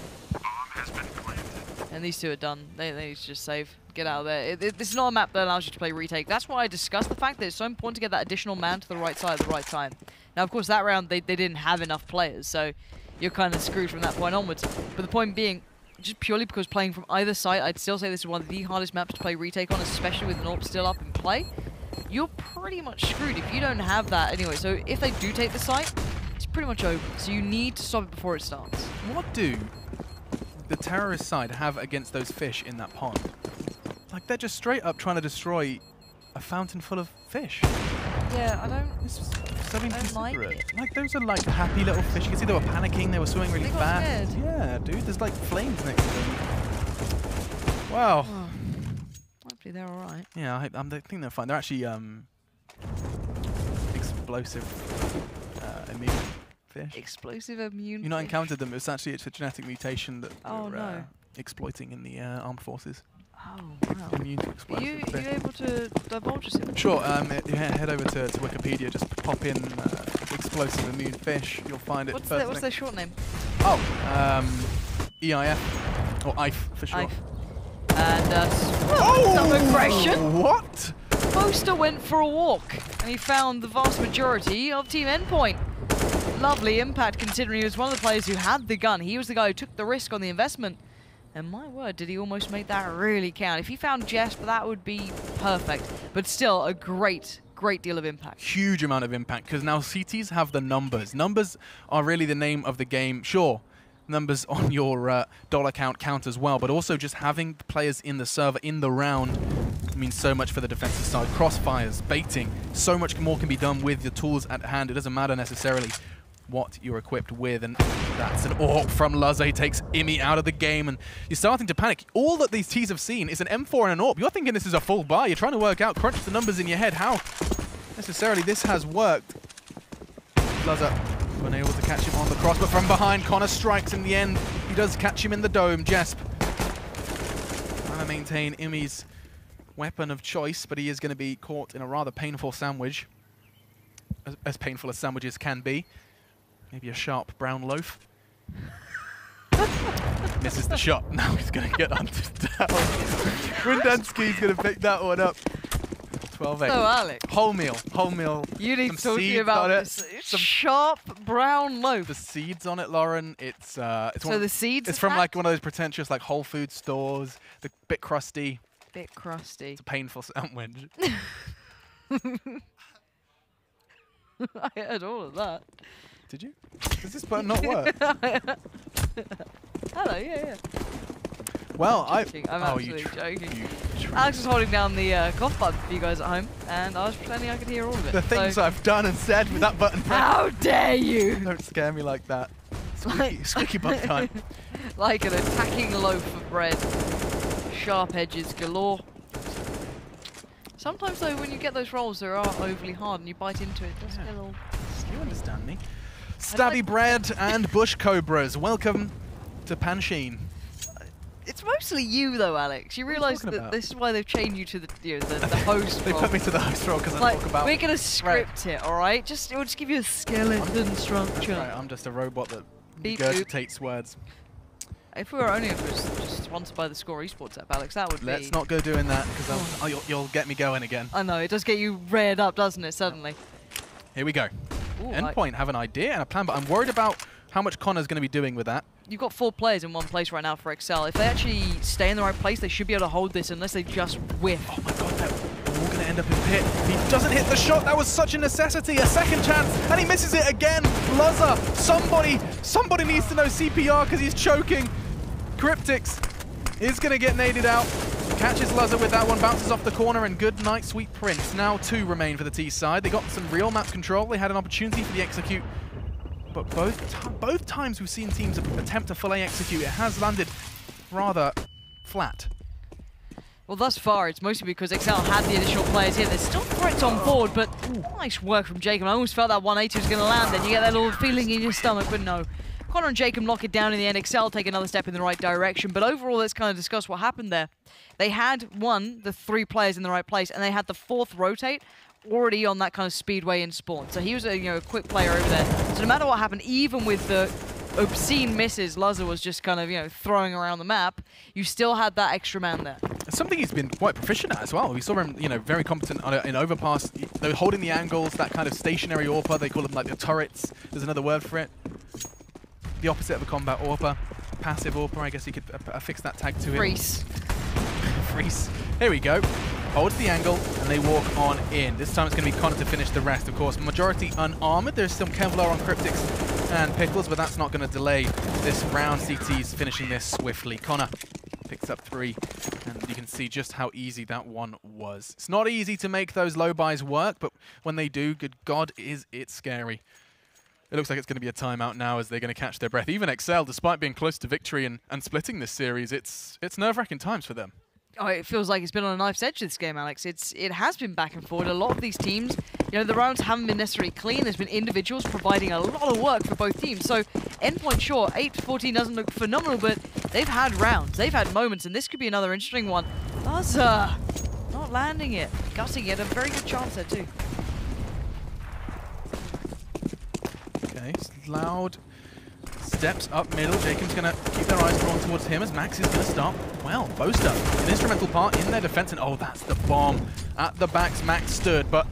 And these two are done. They need to just save. Get out of there. This is not a map that allows you to play retake. That's why I discussed the fact that it's so important to get that additional man to the right side at the right time. Now, of course, that round, they didn't have enough players, so you're kind of screwed from that point onwards. But the point being, just purely because playing from either side, I'd still say this is one of the hardest maps to play retake on, especially with Norp still up in play. You're pretty much screwed if you don't have that anyway. So if they do take the site, it's pretty much over. So you need to stop it before it starts. What do the terrorist side have against those fish in that pond? Like, they're just straight up trying to destroy a fountain full of fish. Yeah, I don't... It's so inconsiderate. it. Like, those are like happy little fish. You can see they were panicking, they were swimming really They got fast. scared. Yeah, dude, there's like flames next to them. Wow. Oh, hopefully they're alright. Yeah, I think they're fine. They're actually explosive immune fish. Explosive immune You've not fish. encountered them. It's actually a genetic mutation that Oh, we're no. exploiting in the armed forces. Oh, wow. Immune to Are explosive you fish. able to divulge us in? Sure, head over to Wikipedia, just pop in explosive immune fish, you'll find it What's first. their short name? Oh, EIF, or IF for sure. IF. And some aggression. What? Poster went for a walk, and he found the vast majority of Team Endpoint. Lovely impact, considering he was one of the players who had the gun. He was the guy who took the risk on the investment. And my word, did he almost make that really count. If he found Jesp, that would be perfect. But still, a great deal of impact. Huge amount of impact, because now CTs have the numbers. Numbers are really the name of the game. Sure, numbers on your dollar count as well, but also just having the players in the server in the round means so much for the defensive side. Crossfires, baiting, so much more can be done with the tools at hand. It doesn't matter necessarily what you're equipped with, and that's an AWP from Luzza. He takes Imi out of the game, and you're starting to panic. All that these teams have seen is an M4 and an AWP. You're thinking this is a full buy. You're trying to work out, crunch the numbers in your head, how necessarily this has worked. Luzza unable to catch him on the cross, but from behind, Connor strikes in the end. He does catch him in the dome. Jesp trying to maintain Imi's weapon of choice, but he is going to be caught in a rather painful sandwich. As painful as sandwiches can be. Maybe a sharp brown loaf. Misses the shot. Now he's going to get hunted down. Rindensky's going to pick that one up. 12-8. So, Alex. Whole meal. You need to talk to me about this sharp brown loaf. The seeds on it, Lauren. It's the seeds. It's from like one of those pretentious like Whole Foods stores. The bit crusty. Bit crusty. It's a painful sandwich. I heard all of that. Did you? Does this button not work? Hello, yeah. Well, I'm absolutely joking. Alex was holding down the cough button for you guys at home, and I was pretending I could hear all of it. The things I've done and said with that button pressed. How dare you! Don't scare me like that. Squeaky butt time. Like an attacking loaf of bread. Sharp edges galore. Sometimes though, when you get those rolls that are overly hard and you bite into it, it does get a little... You understand me. Stabby bread and bush cobras. Welcome to Pansheen. It's mostly you though, Alex. You realise that this is why they've chained you to the host They role. put me to the host role because I Like, talk about... we're gonna script it, alright? We'll just give you a skeleton structure. That's right, I'm just a robot that Beep, regurgitates words. If we were only just sponsored by the Score Esports app, Alex, that would be... Let's not go doing that because you'll get me going again. I know, it does get you reared up, doesn't it, suddenly? Here we go. Ooh, Endpoint have an idea and a plan, but I'm worried about how much Connor's going to be doing with that. You've got 4 players in one place right now for exceL. If they actually stay in the right place, they should be able to hold this unless they just whiff. Oh my god, they're all going to end up in pit. He doesn't hit the shot. That was such a necessity. A second chance, and he misses it again. Luzza, somebody needs to know CPR because he's choking. Cryptix is going to get naded out. Catches Luzza with that one, bounces off the corner, and good night, sweet prince. Now 2 remain for the T side. They got some real map control. They had an opportunity for the execute. But both times we've seen teams attempt to full A execute, it has landed rather flat. Well, thus far, it's mostly because exceL had the additional players here. There's still threats on board, but nice work from Jacob. I almost felt that 180 was going to land, and you get that little feeling in your stomach, but no. Connor and Jacob lock it down in the end. exceL take another step in the right direction, but overall, let's kind of discuss what happened there. They had, the 3 players in the right place, and they had the 4th rotate already on that kind of speedway in spawn. So he was a quick player over there. So no matter what happened, even with the obscene misses Luzza was just kind of throwing around the map, you still had that extra man there. It's something he's been quite proficient at as well. We saw him very competent in overpass. They were holding the angles, that kind of stationary AWPer. They call them like the turrets. There's another word for it. The opposite of a combat AWPer. Passive AWPer, I guess you could affix that tag to it. Freeze. Freeze. Here we go. Holds the angle, and they walk on in. This time it's going to be Connor to finish the rest, of course. Majority unarmored. There's some Kevlar on Cryptix and Pickles, but that's not going to delay this round. CT's finishing this swiftly. Connor picks up 3, and you can see just how easy that one was. It's not easy to make those low buys work, but when they do, good God, is it scary. It looks like it's going to be a timeout now as they're going to catch their breath. Even exceL, despite being close to victory and splitting this series, it's nerve-wracking times for them. Oh, it feels like it's been on a knife's edge this game, Alex. It has been back and forward. A lot of these teams, the rounds haven't been necessarily clean. There's been individuals providing a lot of work for both teams. So Endpoint, sure, 8-14 doesn't look phenomenal, but they've had rounds. They've had moments, and this could be another interesting one. Luzza not landing it. Gutting it. A very good chance there, too. Okay, Loud steps up middle. Jacob's going to keep their eyes drawn towards him as Max is going to start, well, Boaster, an instrumental part in their defense. And oh, that's the bomb at the backs. Max stood, but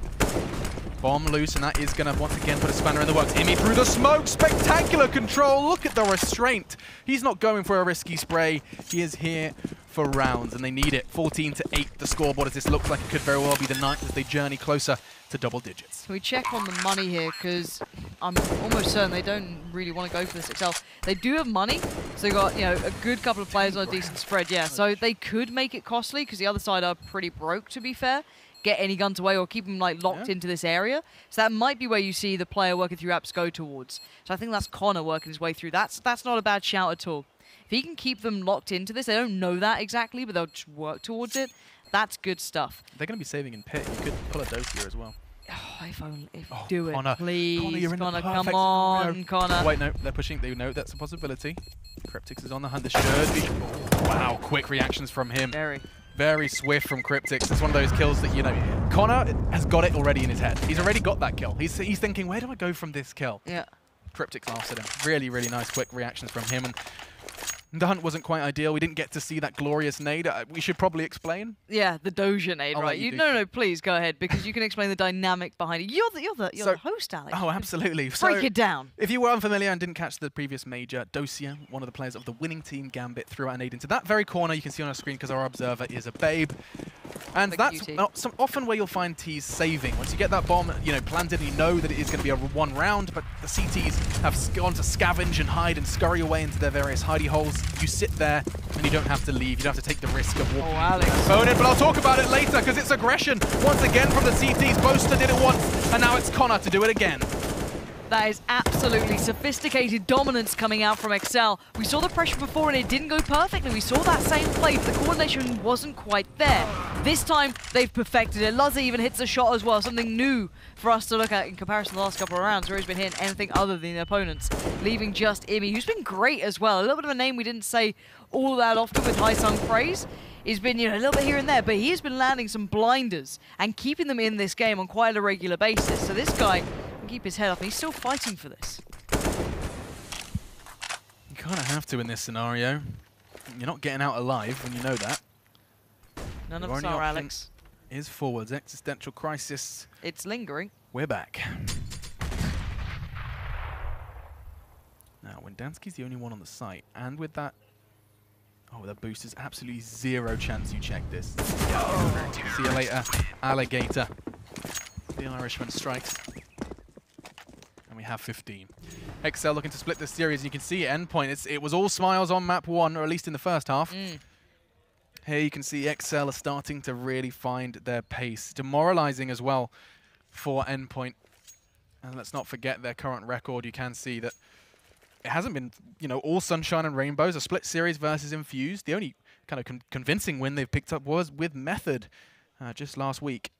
bomb loose, and that is going to once again put a spanner in the works. Imi through the smoke. Spectacular control. Look at the restraint. He's not going for a risky spray. He is here for rounds, and they need it. 14-8 the scoreboard, as this looks like it could very well be the night as they journey closer to double digits. Can we check on the money here? Because I'm almost certain they don't really want to go for this exceL. They do have money, so they got, you know, a good couple of players on a decent spread, yeah. So they could make it costly because the other side are pretty broke, to be fair. Get any guns away or keep them like locked into this area. So that might be where you see the player working through apps go towards. So I think that's Connor working his way through. That's not a bad shout at all. If he can keep them locked into this, they don't know that exactly, but they'll just work towards it. That's good stuff. They're going to be saving in pit. You could pull a dose here as well. Oh, if only, do it, Connor. please. Connor, you're in the Connor, perfect come on, scenario. Connor. Oh, wait, no, they're pushing. They know that's a possibility. Cryptix is on the hunt. This should be. Wow, quick reactions from him. Very swift from Cryptix. It's one of those kills that, you know, Connor has got it already in his head. He's already got that kill. He's thinking, where do I go from this kill? Yeah. Cryptix laughs at him. Really, really nice quick reactions from him. And the hunt wasn't quite ideal. We didn't get to see that glorious nade. We should probably explain. Yeah, the Doja nade, right? No, please go ahead, because you can explain the dynamic behind it. You're the host, Alex. Oh, absolutely. Break it down. If you were unfamiliar and didn't catch the previous major, Dosia, one of the players of the winning team Gambit, threw out a nade into that very corner you can see on our screen because our observer is a babe. And that's often where you'll find T's saving. Once you get that bomb, you know, planted, and you know that it is going to be a one round, but the CTs have gone to scavenge and hide and scurry away into their various hidey holes. You sit there and you don't have to leave. You don't have to take the risk of walking Alex. opponent, but I'll talk about it later because it's aggression once again from the CTs. Boaster did it once, and now it's Connor to do it again. That is absolutely sophisticated dominance coming out from exceL. We saw the pressure before and it didn't go perfectly. We saw that same play, but the coordination wasn't quite there. This time, they've perfected it. Luzza even hits a shot as well, something new for us to look at in comparison to the last couple of rounds, where he's been hitting anything other than the opponents, leaving just Imi, who's been great as well. A little bit of a name we didn't say all that often with high sung praise. He's been, you know, a little bit here and there, but he has been landing some blinders and keeping them in this game on quite a regular basis. So this guy can keep his head up, and he's still fighting for this. You kind of have to in this scenario. You're not getting out alive when you know that. None of us are, Alex. Is forwards. Existential crisis. It's lingering. We're back. Now, when Dansky's the only one on the site, and with that... Oh, the boost is absolutely zero chance you check this. See you later, alligator. The Irishman strikes. And we have 15. exceL looking to split this series, and you can see Endpoint. It was all smiles on map 1, or at least in the first half. Here you can see exceL are starting to really find their pace. Demoralizing as well for Endpoint. And let's not forget their current record. You can see that it hasn't been, you know, all sunshine and rainbows. A split series versus Infused. The only kind of convincing win they've picked up was with Method just last week.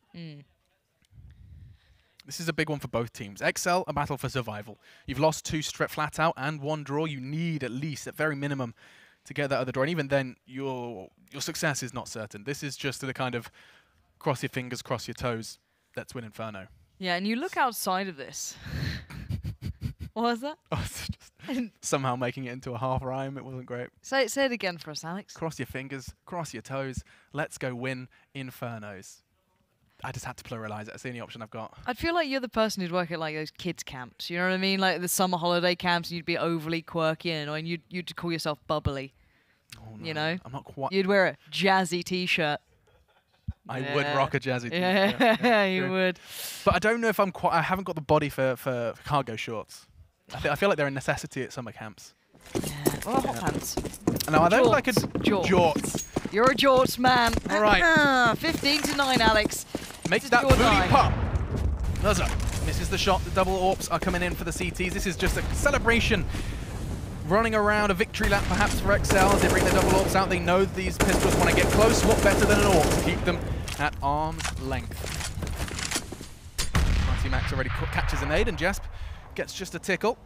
This is a big one for both teams. exceL, a battle for survival. You've lost 2 flat out and 1 draw. You need at least, at very minimum, to get that other draw. And even then, your success is not certain. This is just the kind of cross your fingers, cross your toes. Let's win Inferno. Yeah, and you look outside of this. What was that? Oh, just somehow making it into a half rhyme. It wasn't great. Say it again for us, Alex. Cross your fingers, cross your toes. Let's go win Infernos. I just had to pluralize it. That's the only option I've got. I'd feel like you're the person who'd work at like those kids camps. You know what I mean? Like the summer holiday camps, and you'd be overly quirky and annoying. You'd call yourself bubbly. Oh, no. You know? I'm not quite. You'd wear a jazzy T-shirt. I would rock a jazzy T-shirt. Yeah, you would. But I don't know if I haven't got the body for cargo shorts. I feel like they're a necessity at summer camps. Yeah. Well, hot pants. No, I don't like a jorts. You're a jorts man. All right. 15-9, Alex. Make that booty pop. Luzza misses the shot. The double AWPs are coming in for the CTs. This is just a celebration. Running around a victory lap perhaps for exceL as they bring the double AWPs out. They know these pistols want to get close. What better than an AWP to keep them at arm's length? Marty Max already catches a nade, and Jasp gets just a tickle.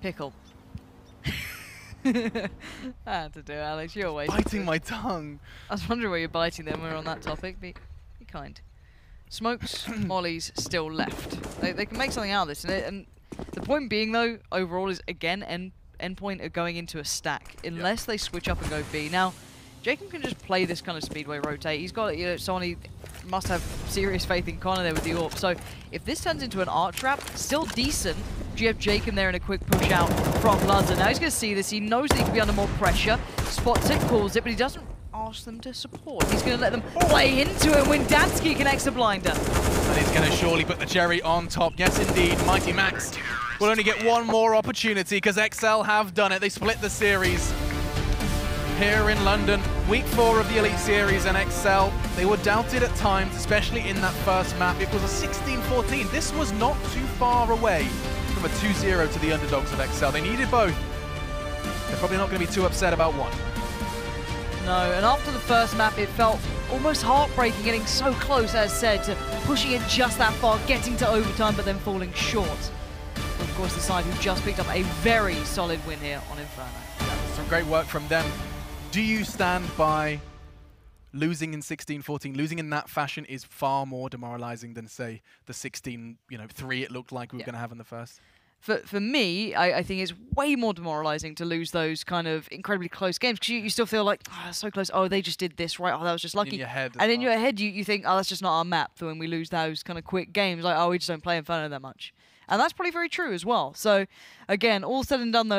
Pickle. I had to do it, Alex. You're always biting my tongue. I was wondering where you're biting them. We're on that topic. Be kind. Smokes, mollies still left. They can make something out of this, and the point being though, overall, is again Endpoint are going into a stack unless they switch up and go B. Now, Jacob can just play this kind of speedway rotate. He's got, you know, someone he must have serious faith in Connor there with the AWP. So if this turns into an arc trap, still decent. You have Jacob there in a quick push out from Luzza. Now he's going to see this. He knows that he can be under more pressure. Spots it, calls it, but he doesn't ask them to support. He's going to let them play into it when Dansky connects a blinder. And he's going to surely put the cherry on top. Yes, indeed. Mighty Max will only get one more opportunity because exceL have done it. They split the series here in London. Week 4 of the Elite Series, and exceL, they were doubted at times, especially in that first map. It was a 16-14. This was not too far away from a 2-0 to the underdogs of exceL. They needed both. They're probably not going to be too upset about one. No, and after the first map, it felt almost heartbreaking, getting so close, as said, to pushing it just that far, getting to overtime, but then falling short. Of course, the side who just picked up a very solid win here on Inferno. Yeah, some great work from them. Do you stand by losing in 16-14? Losing in that fashion is far more demoralizing than, say, the 16-3 it looked like we were going to have in the first. For me, I think it's way more demoralizing to lose those kind of incredibly close games, because you still feel like, oh, so close, oh, they just did this right, oh, that was just lucky. In your head. And in your head, you think, oh, that's just not our map. So when we lose those kind of quick games, like, oh, we just don't play Inferno that much. And that's probably very true as well. So, again, all said and done, though,